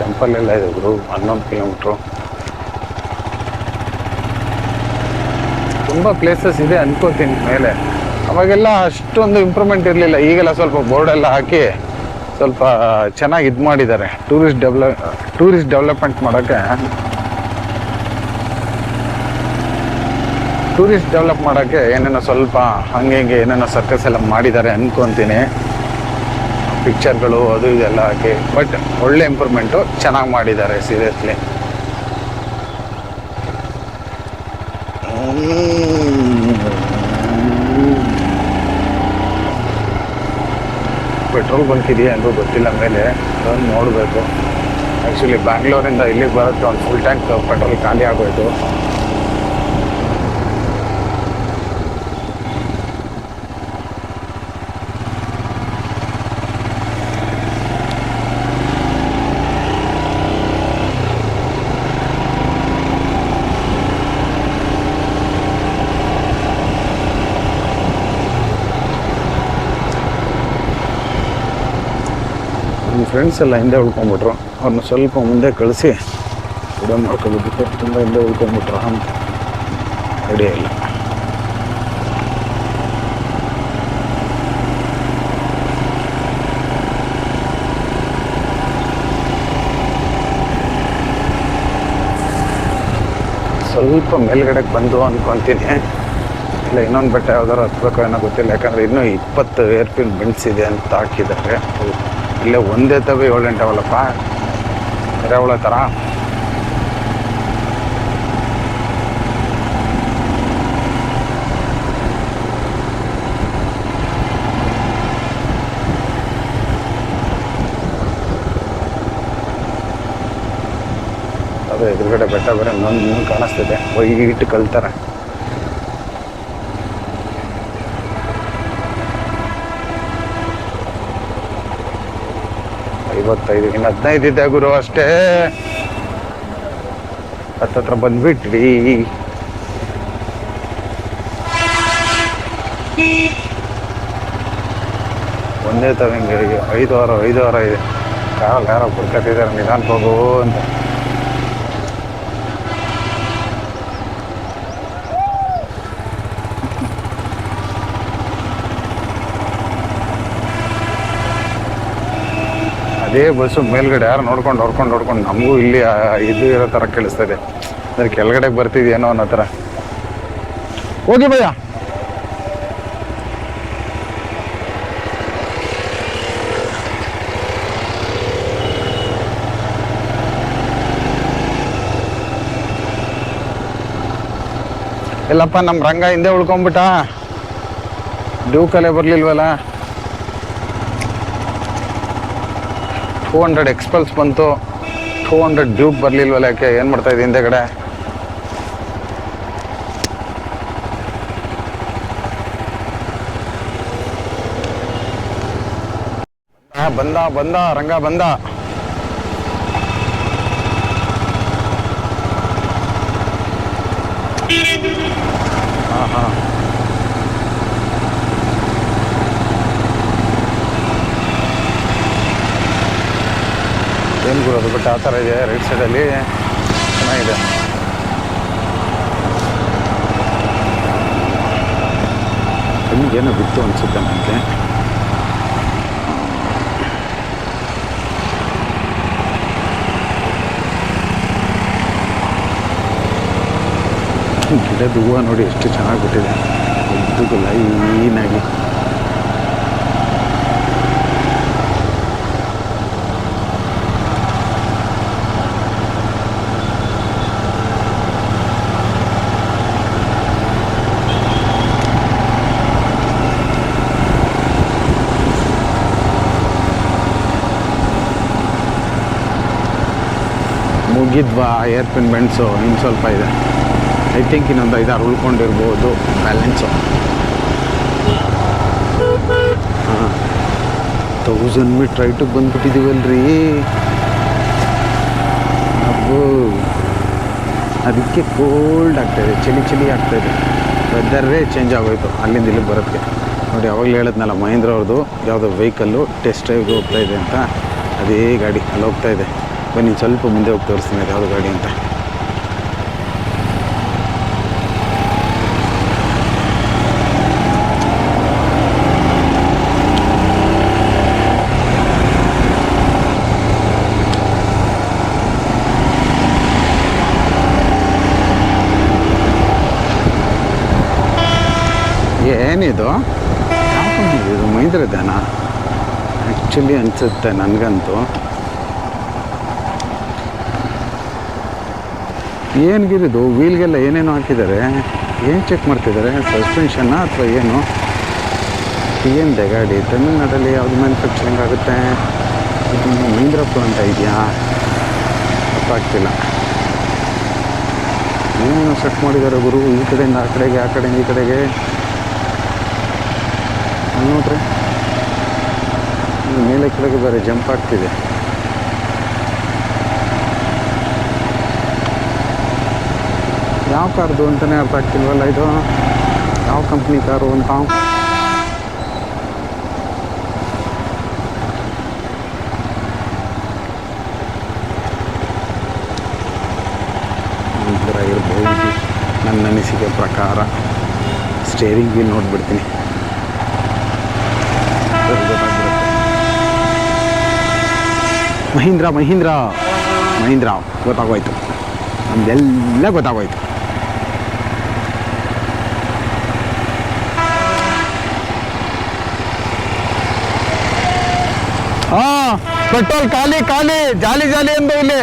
ಟೆಂಪಲ್ ಎಲ್ಲ ಇದೆ ಗುರು. 11 ಕಿಲೋಮೀಟ್ರು. ತುಂಬ ಪ್ಲೇಸಸ್ ಇದೆ ಅನ್ಕೋತೀನಿ ಮೇಲೆ. ಅವಾಗೆಲ್ಲ ಅಷ್ಟೊಂದು ಇಂಪ್ರೂವ್ಮೆಂಟ್ ಇರಲಿಲ್ಲ. ಈಗೆಲ್ಲ ಸ್ವಲ್ಪ ಬೋರ್ಡೆಲ್ಲ ಹಾಕಿ ಸ್ವಲ್ಪ ಚೆನ್ನಾಗಿ ಇದು ಮಾಡಿದ್ದಾರೆ. ಟೂರಿಸ್ಟ್ ಡೆವಲಪ್ಮೆಂಟ್ ಮಾಡೋಕ್ಕೆ ಏನೇನೋ ಸ್ವಲ್ಪ ಹಂಗೆ ಹಿಂಗೆ ಏನೇನೋ ಸರ್ಕಸ್ ಎಲ್ಲ ಮಾಡಿದ್ದಾರೆ ಅನ್ಕೊತೀನಿ. ಪಿಕ್ಚರ್ಗಳು ಅದು ಇದೆಲ್ಲ ಹಾಕಿ. ಬಟ್ ಒಳ್ಳೆ ಇಂಪ್ರೂವ್ಮೆಂಟು ಚೆನ್ನಾಗಿ ಮಾಡಿದ್ದಾರೆ ಸೀರಿಯಸ್ಲಿ. ಪೆಟ್ರೋಲ್ ಬಂಕ್ ಇದೆಯಾ ಎಂದು ಗೊತ್ತಿಲ್ಲ ಮೇಲೆ, ಅದನ್ನು ನೋಡಬೇಕು. ಆ್ಯಕ್ಚುಲಿ ಬ್ಯಾಂಗ್ಳೂರಿಂದ ಇಲ್ಲಿಗೆ ಬರೋಕ್ಕೆ ಒಂದು ಫುಲ್ ಟ್ಯಾಂಕ್ ಪೆಟ್ರೋಲ್ ಖಾಲಿ ಆಗೋಯ್ತು. ನಮ್ಮ ಫ್ರೆಂಡ್ಸ್ ಎಲ್ಲ ಹಿಂದೆ ಉಳ್ಕೊಂಡ್ಬಿಟ್ರು. ಅವ್ರನ್ನ ಸ್ವಲ್ಪ ಮುಂದೆ ಕಳಿಸಿ ವಿಡಿಯೋ ಮಾಡ್ಕೊಬಿಟ್ಟು ತುಂಬ ಹಿಂದೆ ಉಳ್ಕೊಂಡ್ಬಿಟ್ರು ಅಂತ ಐಡಿಯಾ ಇಲ್ಲ. ಸ್ವಲ್ಪ ಮೇಲ್ಗಡೆಗೆ ಬಂದು ಅಂದ್ಕೊತೀನಿ. ಇಲ್ಲ ಇನ್ನೊಂದು ಬೆಟ್ಟ ಯಾವ್ದಾರು ಹತ್ಬೇಕು ಏನೋ ಗೊತ್ತಿಲ್ಲ. ಯಾಕಂದರೆ ಇನ್ನೂ 20 ಏರ್ಪಿನ್ ಬೆಂಡ್ಸ್ ಇದೆ ಅಂತ ಹಾಕಿದ್ದಾರೆ. ಇಲ್ಲೇ ಒಂದೇ ತವೆ 7 ಗಂಟೆವಲ್ಲಪ್ಪ, ಎರೆಹುಳ ಥರ. ಅದು ಎದುರುಗಡೆ ಮೇಲ್ಗಡೆ ಬೆಟ್ಟ ಬೇರೆ ಇನ್ನೊಂದು ಕಾಣಿಸ್ತಿದೆ, ವೈಟ್ ಕಳ್ತಾರೆ. ಐವತ್ತೈದು, ಇನ್ನು 15 ಇದೆ ಗುರು ಅಷ್ಟೇ. ಹತ್ತತ್ರ ಬಂದ್ಬಿಟ್ರಿ. ಒಂದೇ ತರ ಹಿಂಗೆ 5 ವಾರ ಇದೆ. ಕಾರಲ್ಲಿ ಯಾರೋ ಬರ್ಕತ್ತಿದ್ದಾರೆ, ನಿಧಾನಕ್ಕೆ ಹೋಗು ಅಂತ. ಅದೇ ಬಸ್ಸು ಮೇಲ್ಗಡೆ ಯಾರು ನೋಡ್ಕೊಂಡು ನಮಗೂ ಇಲ್ಲಿ ಇದು ಇರೋ ಥರ ಕೇಳಿಸ್ತದೆ. ಅಂದ್ರೆ ಕೆಳಗಡೆ ಬರ್ತಿದ್ಯೇನೋ ಅನ್ನೋ ಥರ. ಹೋಗಿ ಭಯ್ಯ. ಇಲ್ಲಪ್ಪ, ನಮ್ಮ ರಂಗ ಹಿಂದೆ ಉಳ್ಕೊಂಬಿಟ್ಟ. ಡ್ಯೂಕಲ್ಲೇ ಬರಲಿಲ್ವಲ್ಲ. 200 ಎಕ್ಸ್ಪಲ್ಸ್ ಬಂತು, 200 ಡ್ಯೂಕ್ ಬರಲಿಲ್ವಲ್ಲ. ಯಾಕೆ ಏನು ಮಾಡ್ತಾ ಇದ್ದೆ ಹಿಂದೆ ಕಡೆ? ಬಂದ ರಂಗ ಬಂದ. ಹಾಂ ಏನು ಗುರು ಅದು, ಬಟ್ ಆ ಥರ ಇದೆ ರೈಟ್ ಸೈಡಲ್ಲಿ, ಚೆನ್ನಾಗಿದೆ. ನಿಮಗೇನೋ ಬಿತ್ತು ಅನಿಸುತ್ತೆ ನನಗೆ. ಗಿಡದ ಹೂವು ನೋಡಿ ಎಷ್ಟು ಚೆನ್ನಾಗಿ ಬಿಟ್ಟಿದೆ, ಉದ್ದಕ್ಕೂ ಲೈನಾಗಿ. ಮುಗಿದ್ವಾ ಏರ್ಪಿನ್ ಬೆಂಡ್ಸು? ಇನ್ನು ಸ್ವಲ್ಪ ಇದೆ, ಐ ಥಿಂಕ್ ಇನ್ನೊಂದು 5-6 ಉಳ್ಕೊಂಡಿರ್ಬೋದು ಬ್ಯಾಲೆನ್ಸು. ಹಾಂ, 1000 ಮೀಟ್ರ್ ರೈಟಿಗೆ ಬಂದ್ಬಿಟ್ಟಿದ್ದೀವಲ್ರಿ. ಅಬ್ಬೋ, ಅದಕ್ಕೆ ಕೋಲ್ಡ್ ಆಗ್ತಾಯಿದೆ, ಚಳಿ ಆಗ್ತಾಯಿದೆ. ವೆದರೇ ಚೇಂಜ್ ಆಗೋಯ್ತು ಅಲ್ಲಿಂದ ಇಲ್ಲಿಗೆ ಬರೋದಕ್ಕೆ. ನೋಡಿ, ಅವಾಗಲೇ ಹೇಳಿದ್ನಲ್ಲ, ಮಹೇಂದ್ರ ಅವ್ರದ್ದು ಯಾವುದೋ ವೆಹಿಕಲ್ಲು ಟೆಸ್ಟ್ ಡ್ರೈವ್ಗೆ ಹೋಗ್ತಾಯಿದೆ ಅಂತ. ಅದೇ ಗಾಡಿ ಅಲ್ಲಿ ಹೋಗ್ತಾಯಿದೆ. ಬನ್ನಿ ಸ್ವಲ್ಪ ಮುಂದೆ ಹೋಗಿ ತೋರಿಸ್ತೀನಿ ಅದು ಯಾವುದು ಗಾಡಿ ಅಂತ. ಏನಿದು? ಯಾವ ಕಂಪ್ನಿ ಇದು? ಮಹೀಂದ್ರದೇನಾ ಆ್ಯಕ್ಚುಲಿ ಅನಿಸುತ್ತೆ ನನಗಂತೂ. ಏನ್ಗಿರಿದು ವೀಲ್ಗೆಲ್ಲ ಏನೇನೋ ಹಾಕಿದ್ದಾರೆ. ಏನು ಚೆಕ್ ಮಾಡ್ತಿದ್ದಾರೆ? ಸಸ್ಪೆನ್ಷನ್ನ ಅಥವಾ ಏನು? ಏನಿದೆ ಗಾಡಿ? ತಮಿಳ್ನಾಡಲ್ಲಿ ಯಾವುದು ಮ್ಯಾನುಫ್ಯಾಕ್ಚರಿಂಗ್ ಆಗುತ್ತೆ? ಇದು ಮಹೀಂದ್ರ ಪ್ಲಾಂಟ್ ಇದೆಯಾ? ಗೊತ್ತಾಗ್ತಿಲ್ಲ. ಏನೇನೋ ಸೆಟ್ ಮಾಡಿದ್ದಾರೆ ಗುರು, ಈ ಕಡೆಯಿಂದ ಆ ಕಡೆಗೆ, ಆ ಕಡೆಯಿಂದ ಈ ಕಡೆಗೆ. ನೋಡ್ರಿ, ಮೇಲೆ ಕೆಳಗೆ ಬೇರೆ ಜಂಪ್ ಆಗ್ತಿದೆ. ಯಾವ ಕಾರ್ದು ಅಂತಲೇ ಅರ್ಥ ಆಗ್ತಿಲ್ವಲ್ಲ ಇದು. ಯಾವ ಕಂಪ್ನಿ ಕಾರು ಅಂತ. ಒಂಥರ ಇರ್ಬೋದು ನನ್ನ ಅನಿಸಿಕೆ ಪ್ರಕಾರ. ಸ್ಟೇರಿಂಗ್ ವೀಲ್ ನೋಡಿಬಿಡ್ತೀನಿ, ಮಹೀಂದ್ರ ಗೊತ್ತಾಗೋಯ್ತು, ನಮ್ದೆಲ್ಲ ಗೊತ್ತಾಗೋಯ್ತು. ಹಾಂ, ಪೆಟ್ರೋಲ್ ಖಾಲಿ ಜಾಲಿ ಎಂದು ಇಲ್ಲಿ.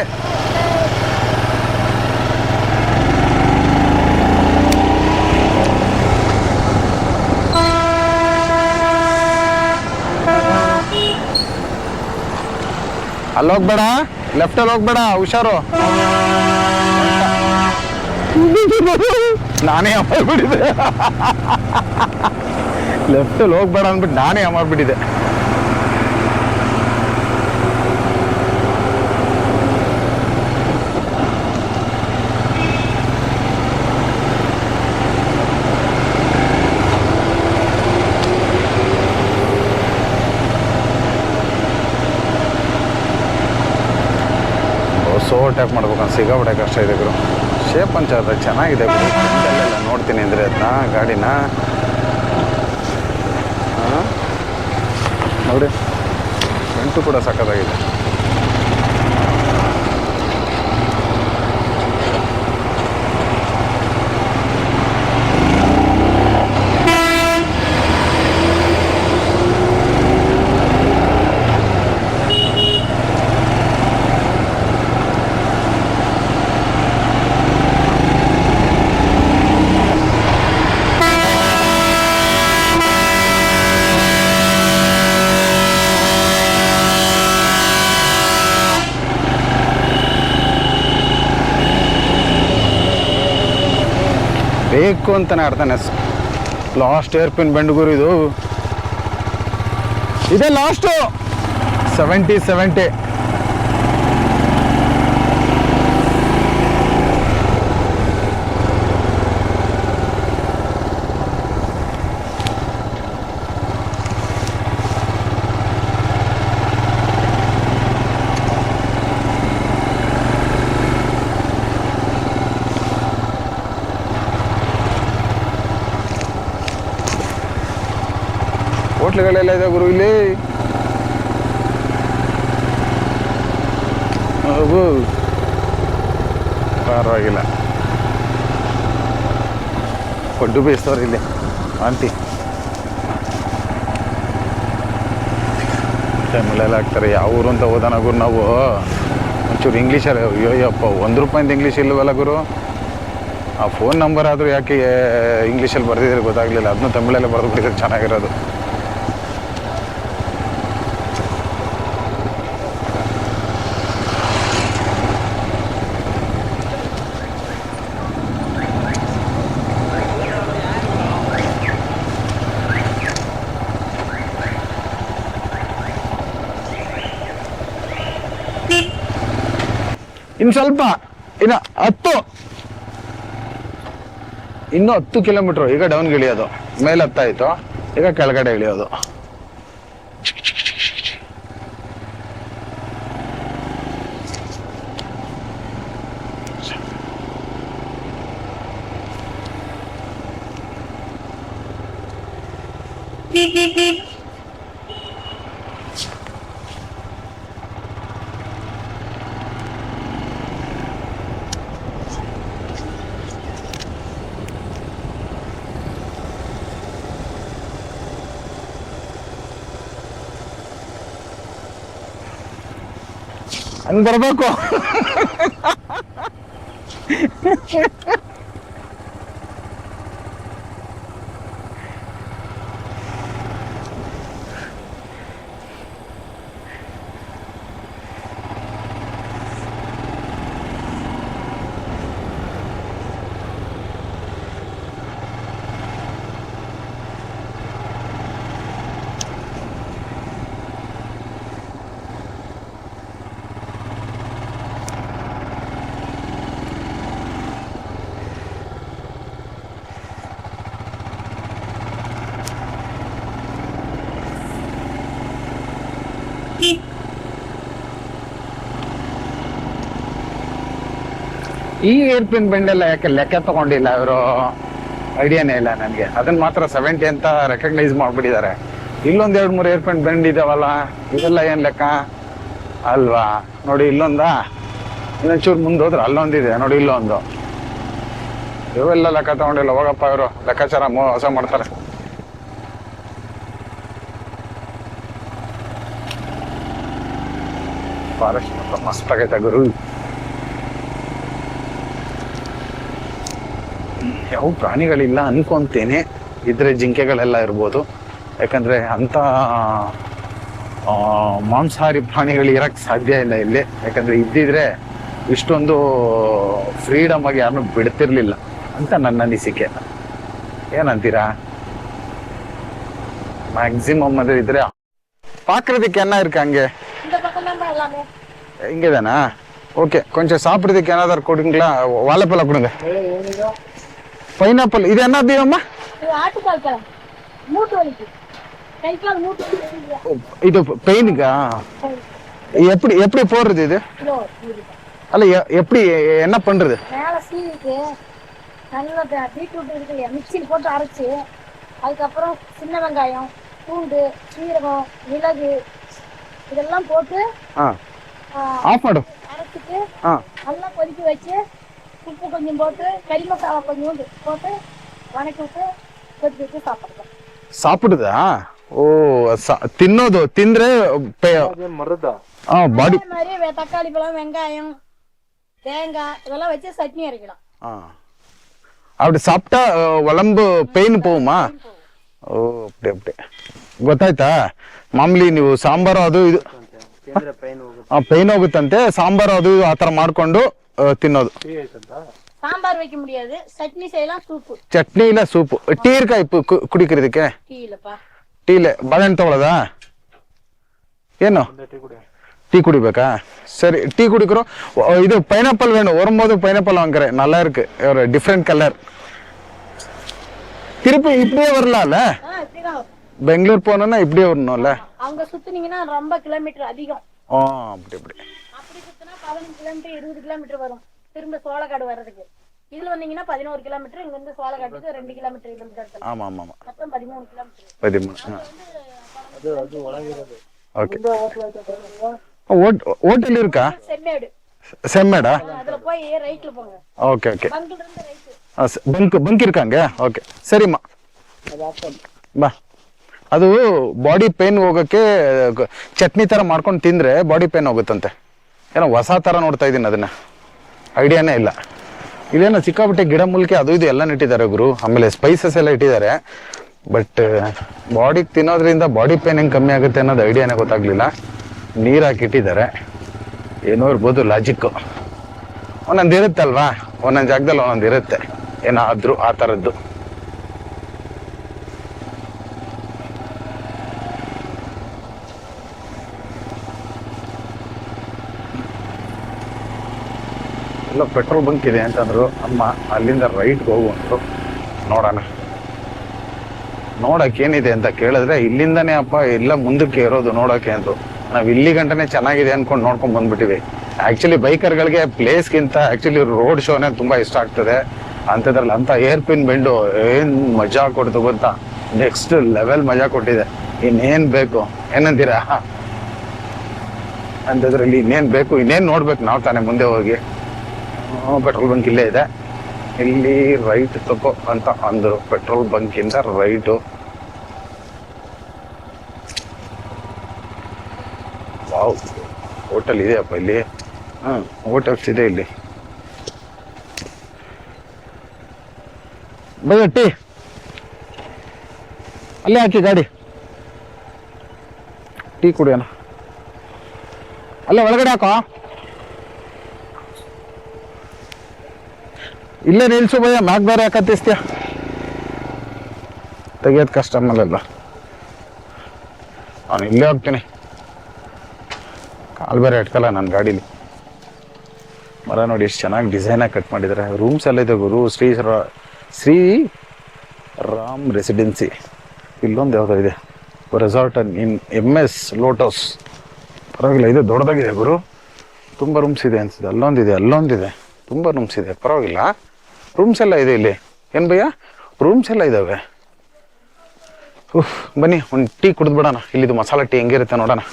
ಅಲ್ಲಿ ಹೋಗ್ಬೇಡ, ಲೆಫ್ಟಲ್ಲಿ ಹೋಗ್ಬೇಡ, ಹುಷಾರು. ನಾನೇ ಅಮಾರ್ಬಿಟ್ಟಿದೆ. ಲೆಫ್ಟಲ್ಲಿ ಹೋಗ್ಬೇಡ ಅಂದ್ಬಿಟ್ಟು ನಾನೇ ಅಮಾರ್ಬಿಟ್ಟಿದೆ. ಓವರ್ಟೇಕ್ ಮಾಡ್ಬೇಕಂತ ಸಿಗಾಬಿಟ್ಟೆ ಕಷ್ಟ ಇದೆ ಗುರು. ಶೇಪ್ ಅನ್ಸದ ಚೆನ್ನಾಗಿದೆ ಗುರು. ಫ್ರಂಟಲ್ಲೆಲ್ಲ ನೋಡ್ತೀನಿ ಅಂದರೆ ಅದನ್ನ ಗಾಡಿನ ನೋಡಿ, ಫ್ರಂಟು ಕೂಡ ಸಕ್ಕತ್ತಾಗಿದೆ. ಬೇಕು ಅಂತಾನೆ ಆಡ್ತಾನೆ. ಲಾಸ್ಟ್ ಏರ್ಪಿನ್ ಬೆಂಡುಗುರು ಇದು. ಇದೇ ಲಾಸ್ಟು 70. ಹೋಟ್ಲುಗಳೆಲ್ಲ ಇದೆ ಗುರು ಇಲ್ಲಿ. ಪರವಾಗಿಲ್ಲ, ಪಡ್ಡು ಬೇಯಿಸ್ತವ್ರು ಇಲ್ಲಿ ಆಂಟಿ. ಟೈಮಲ್ಲೆಲ್ಲ ಹಾಕ್ತಾರೆ. ಯಾವ ಊರು ಅಂತ ಹೋದಾನ ಗುರು ನಾವು. ಒಂಚೂರು ಇಂಗ್ಲೀಷಲ್ಲಿ ಅಯ್ಯೋಯ್ಯಪ್ಪ, ₹1 ಇಂಗ್ಲೀಷ್ ಇಲ್ಲವಲ್ಲ ಗುರು. ಆ ಫೋನ್ ನಂಬರ್ ಆದರೂ ಯಾಕೆ ಇಂಗ್ಲೀಷಲ್ಲಿ ಬರೆದಿದ್ರೆ ಗೊತ್ತಾಗಲಿಲ್ಲ. ಅದನ್ನು ತಮಿಳಲ್ಲೇ ಬರೆದು ಬಿಟ್ಟಿದ್ರೆ ಚೆನ್ನಾಗಿರೋದು. ಇನ್ನು ಸ್ವಲ್ಪ, ಇನ್ನು 10 ಕಿಲೋಮೀಟ್ರು. ಈಗ ಡೌನ್ಗೆ ಇಳಿಯೋದು. ಮೇಲೆ 10 ಆಯಿತು, ಈಗ ಕೆಳಗಡೆ ಇಳಿಯೋದು. ಹಂಗೆ ಬರಬೇಕು. ಈ ಏರ್ಪಿನ್ ಬೆಂಡೆಲ್ಲ ಯಾಕೆ ಲೆಕ್ಕ ತಗೊಂಡಿಲ್ಲ ಇವರು, ಐಡಿಯಾನೇ ಇಲ್ಲ ನನಗೆ. ಅದನ್ನ ಮಾತ್ರ 70 ಅಂತ ರೆಕಗ್ನೈಸ್ ಮಾಡ್ಬಿಟ್ಟಿದ್ದಾರೆ. ಇಲ್ಲೊಂದು 2-3 ಏರ್ಪಿನ್ ಬೆಂಡ್ ಇದಾವಲ್ಲ, ಇದೆಲ್ಲ ಏನ್ ಲೆಕ್ಕ ಅಲ್ವಾ? ನೋಡಿ ಇಲ್ಲೊಂದ, ಇನ್ನೊಂಚೂರು ಮುಂದೆ ಹೋದ್ರೆ ಅಲ್ಲೊಂದಿದೆ ನೋಡಿ, ಇಲ್ಲೊಂದು. ಇವೆಲ್ಲ ಲೆಕ್ಕ ತಗೊಂಡಿಲ್ಲ. ಹೋಗಪ್ಪ, ಇವರು ಲೆಕ್ಕಾಚಾರ ಮೋಸ ಮಾಡ್ತಾರೆ. ಫಾರೆಸ್ಟ್ ಮಾತ್ರ ಮಸ್ತ್ ಆಗೈತೆ ಗುರು. ಯಾವ ಪ್ರಾಣಿಗಳಿಲ್ಲ ಅನ್ಕೊಂತೇನೆ. ಇದ್ರೆ ಜಿಂಕೆಗಳೆಲ್ಲ ಇರ್ಬೋದು, ಯಾಕಂದ್ರೆ ಅಂತ ಮಾಂಸಾಹಾರಿ ಪ್ರಾಣಿಗಳು ಇರಕ್ಕೆ ಸಾಧ್ಯ ಇಲ್ಲ ಇಲ್ಲಿ. ಯಾಕಂದ್ರೆ ಇದ್ದಿದ್ರೆ ಇಷ್ಟೊಂದು ಫ್ರೀಡಮ್ ಆಗಿ ಯಾರನ್ನೂ ಬಿಡ್ತಿರ್ಲಿಲ್ಲ ಅಂತ ನನ್ನ ಅನಿಸಿಕೆ. ಏನಂತೀರಾ? ಮ್ಯಾಕ್ಸಿಮಮ್ ಅಂದ್ರೆ ಇದ್ರೆ பார்க்கறதுக்கு என்ன இருக்கு அங்கே? இந்த பக்கம் தான் எல்லாமே. இங்கே தானா? ஓகே, கொஞ்சம் சாப்பிட்றதுக்கு ஏதாவது கொடுங்களா? வாழைப்பழம் கொடுங்க. பைனாப்பிள் இது என்ன தீவம்மா? இது ஆட்டுக்கால் பழம். மூட்டு வலிக்கு. கை கால் மூட்டு வலிக்கு. இது பெயினுக்கா? எப்படி எப்படி போடுறது இது? கிலோ அல்ல எப்படி என்ன பண்றது? மேல சீவிட்டு நல்ல பீட்ரூட் இருக்கு மிக்சியில் போட்டு அரைச்சு அதுக்கப்புறம் சின்ன வெங்காயம் பூண்டு சீரகம் மிளகு இதெல்லாம் போட்டு ஆஃப் மாடும் அரைச்சிட்டு நல்லா கொதிக்க வச்சு உப்பு கொஞ்சம் போட்டு கறி மசாலா கொஞ்சம் போட்டு வணக்கி விட்டு கொதிக்க வச்சு சாப்பிடுறோம். சாப்பிடுதா? ஓ, ತಿನ್ನೋದು ತಿಂದ್ರೆ பாடி மாதிரி தக்காளி பழம் வெங்காயம் தேங்காய் இதெல்லாம் வச்சு சட்னி அரைக்கலாம். அப்படி சாப்பிட்டா ಒಳಂಬು ಪೇನ್ போகுமா? ಓ, ಅಪ್ಪಡೆ ಅಪ್ಪಡೆ ಗೊತ್ತಾಯ್ತಾ? ಮಾಮೂಲಿ ನೀವು ಸಾಂಬಾರು ಅದು ಇದು ಪೇನ್ ಹೋಗುತ್ತಂತೆ, ಸಾಂಬಾರು ಅದು ಆ ಥರ ಮಾಡ್ಕೊಂಡು ತಿನ್ನೋದು. சாம்பார் வைக்க முடியாது, சட்னி செய்யலாம். சூப்பு ಚಟ್ನಿ ಇಲ್ಲ ಸೂಪು. ಟೀ ಇರ್ಕಾ ಇಪ್ಪು ಕುಡಿக்கிறದಕ್ಕೆ? டீ இல்லப்பா. ಟೀಲೆ ಬಾಳೆಹಣ್ಣು ತಗೊಳ್ಳೋದಾ? ಏನು டீ குடிப்பேக்கா? சரி, டீ குடிக்கிறோம். இது பைனாப்பிள் வேணும். வரும்போது பைனாப்பிள் வாங்குறேன், நல்லா இருக்கு, ஒரு டிஃப்ரெண்ட் கலர். திருப்பி இப்படியே வரலாம்ல? பெங்களூர் போனோம்னா இப்படியே வரணும்ல? அவங்க சுத்துனீங்கன்னா ரொம்ப கிலோமீட்டர் அதிகம். அப்படி அப்படி அப்படி சுத்தினா 15 கிலோமீட்டர் 20 கிலோமீட்டர் வரும் திரும்ப சோளக்காடு வர்றதுக்கு. இதுல வந்தீங்கன்னா 11 கிலோமீட்டர், இங்க இருந்து சோளக்காட்டுக்கு 2 கிலோமீட்டர். ஆமா ஆமா ஆமா, மொத்தம் 13 கிலோமீட்டர். 13. ஓகே. ஹோட்டல் இருக்கா? செம்மேடு. செம்மேடா? அதுல போய் ரைட்ல போங்க. Okay okay. பங்க்ல இருந்து ரைட். ಬಂಕ್ இருக்காங்க. ಓಕೆ ಸರಿಮ್ಮ ಬಾ. ಅದು ಬಾಡಿ ಪೇನ್ ಹೋಗೋಕ್ಕೆ ಚಟ್ನಿ ಥರ ಮಾಡ್ಕೊಂಡು ತಿಂದರೆ ಬಾಡಿ ಪೇನ್ ಹೋಗುತ್ತಂತೆ. ಏನೋ ಹೊಸ ಥರ ನೋಡ್ತಾ ಇದ್ದೀನಿ, ಅದನ್ನು ಐಡಿಯಾನೇ ಇಲ್ಲ. ಇಲ್ಲೇನೋ ಸಿಕ್ಕಾಪಟ್ಟೆ ಗಿಡ ಮೂಲಿಕೆ ಅದು ಇದು ಎಲ್ಲ ಇಟ್ಟಿದ್ದಾರೆ ಗುರು, ಆಮೇಲೆ ಸ್ಪೈಸಸ್ ಎಲ್ಲ ಇಟ್ಟಿದ್ದಾರೆ. ಬಟ್ ಬಾಡಿಗೆ ತಿನ್ನೋದ್ರಿಂದ ಬಾಡಿ ಪೇನ್ ಹೆಂಗೆ ಕಮ್ಮಿ ಆಗುತ್ತೆ ಅನ್ನೋದು ಐಡಿಯಾನೇ ಗೊತ್ತಾಗಲಿಲ್ಲ. ನೀರು ಹಾಕಿಟ್ಟಿದ್ದಾರೆ, ಏನೋ ಇರ್ಬೋದು ಲಾಜಿಕ್ಕು. ಒಂದೊಂದು ಇರುತ್ತಲ್ವಾ, ಒಂದೊಂದು ಜಾಗದಲ್ಲಿ ಒಂದೊಂದು ಇರುತ್ತೆ ಏನಾದರೂ ಆ ಥರದ್ದು. ಎಲ್ಲ ಪೆಟ್ರೋಲ್ ಬಂಕ್ ಇದೆ ಅಂತಂದ್ರು ಅಮ್ಮ. ಅಲ್ಲಿಂದ ರೈಟ್ಗೆ ಹೋಗುವಂದ್ರು. ನೋಡೋಣ, ನೋಡೋಕ್ಕೇನಿದೆ ಅಂತ ಕೇಳಿದ್ರೆ ಇಲ್ಲಿಂದನೇ ಅಪ್ಪ ಎಲ್ಲ ಮುಂದಕ್ಕೆ ಇರೋದು ನೋಡೋಕ್ಕೆ ಅಂದರು. ನಾವು ಇಲ್ಲಿ ಗಂಟನೆ ಚೆನ್ನಾಗಿದೆ ಅಂದ್ಕೊಂಡು ನೋಡ್ಕೊಂಡು ಬಂದ್ಬಿಟ್ಟಿವಿ. ಆ್ಯಕ್ಚುಲಿ ಬೈಕರ್ಗಳಿಗೆ ಪ್ಲೇಸ್ಗಿಂತ ಆ್ಯಕ್ಚುಲಿ ರೋಡ್ ಶೋನೇ ತುಂಬ ಇಷ್ಟ ಆಗ್ತದೆ. ಅಂಥದ್ರಲ್ಲಿ ಅಂಥ ಏರ್ಪಿನ್ ಬೆಂಡು ಏನು ಮಜಾ ಕೊಡ್ತು ಗೊತ್ತಾ? ನೆಕ್ಸ್ಟ್ ಲೆವೆಲ್ ಮಜಾ ಕೊಟ್ಟಿದೆ. ಇನ್ನೇನು ಬೇಕು, ಏನಂತೀರಾ? ಅಂಥದ್ರಲ್ಲಿ ಇನ್ನೇನು ಬೇಕು, ಇನ್ನೇನು ನೋಡ್ಬೇಕು ನಾವು ತಾನೇ ಮುಂದೆ ಹೋಗಿ. ಪೆಟ್ರೋಲ್ ಬಂಕ್ ಇಲ್ಲೇ ಇದೆ, ಇಲ್ಲಿ ರೈಟ್ ತಗೋ ಅಂತ ಅಂದರು. ಪೆಟ್ರೋಲ್ ಬಂಕಿಂದ ರೈಟು. ವಾವ್, ಹೋಟೆಲ್ ಇದೆಯಪ್ಪ ಇಲ್ಲಿ. ಹೋಟೆಲ್ಸ್ ಇದೆ ಇಲ್ಲಿ. ಬೈಯ ಟೀ ಅಲ್ಲೇ ಹಾಕಿ ಗಾಡಿ. ಟೀ ಕುಡಿಯೋಣ, ಅಲ್ಲೇ ಒಳಗಡೆ ಹಾಕೋ. ಇಲ್ಲೇ ನಿಲ್ಸು ಭಯ್ಯ, ಮ್ಯಾಕ್ ಬೇರೆ ಹಾಕತ್ತಿಸ್ತೀಯ, ತೆಗಿಯೋದು ಕಷ್ಟ ಆಮೇಲೆಲ್ಲ. ನಾನು ಇಲ್ಲೇ ಹೋಗ್ತೀನಿ, ಕಾಲು ಬೇರೆ ಇಟ್ಕಲ್ಲ ನನ್ನ ಗಾಡೀಲಿ. ಮರ ನೋಡಿ ಎಷ್ಟು ಚೆನ್ನಾಗಿ ಡಿಸೈನಾಗಿ ಕಟ್ ಮಾಡಿದ್ದಾರೆ. ರೂಮ್ಸ್ ಎಲ್ಲ ಇದೆ ಗುರು. ಶ್ರೀ ರಾಮ್ ರೆಸಿಡೆನ್ಸಿ. ಇಲ್ಲೊಂದು ಯಾವುದೋ ಇದೆ, ರೆಸಾರ್ಟ್ ಇನ್ MS ಲೋಟಸ್. ಪರವಾಗಿಲ್ಲ, ಇದು ದೊಡ್ಡದಾಗಿದೆ ಗುರು. ತುಂಬ ರೂಮ್ಸ್ ಇದೆ ಅನ್ಸಿದೆ. ಅಲ್ಲೊಂದಿದೆ, ತುಂಬ ರೂಮ್ಸ್ ಇದೆ. ಪರವಾಗಿಲ್ಲ, ರೂಮ್ಸ್ ಎಲ್ಲ ಇದೆ ಇಲ್ಲಿ. ಏನು ಭಯ್ಯ, ರೂಮ್ಸ್ ಎಲ್ಲ ಇದ್ದಾವೆ. ಬನ್ನಿ ಒಂದು ಟೀ ಕುಡಿದ್ಬಿಡೋಣ. ಇಲ್ಲಿದು ಮಸಾಲೆ ಟೀ ಹೆಂಗಿರುತ್ತೆ ನೋಡೋಣ.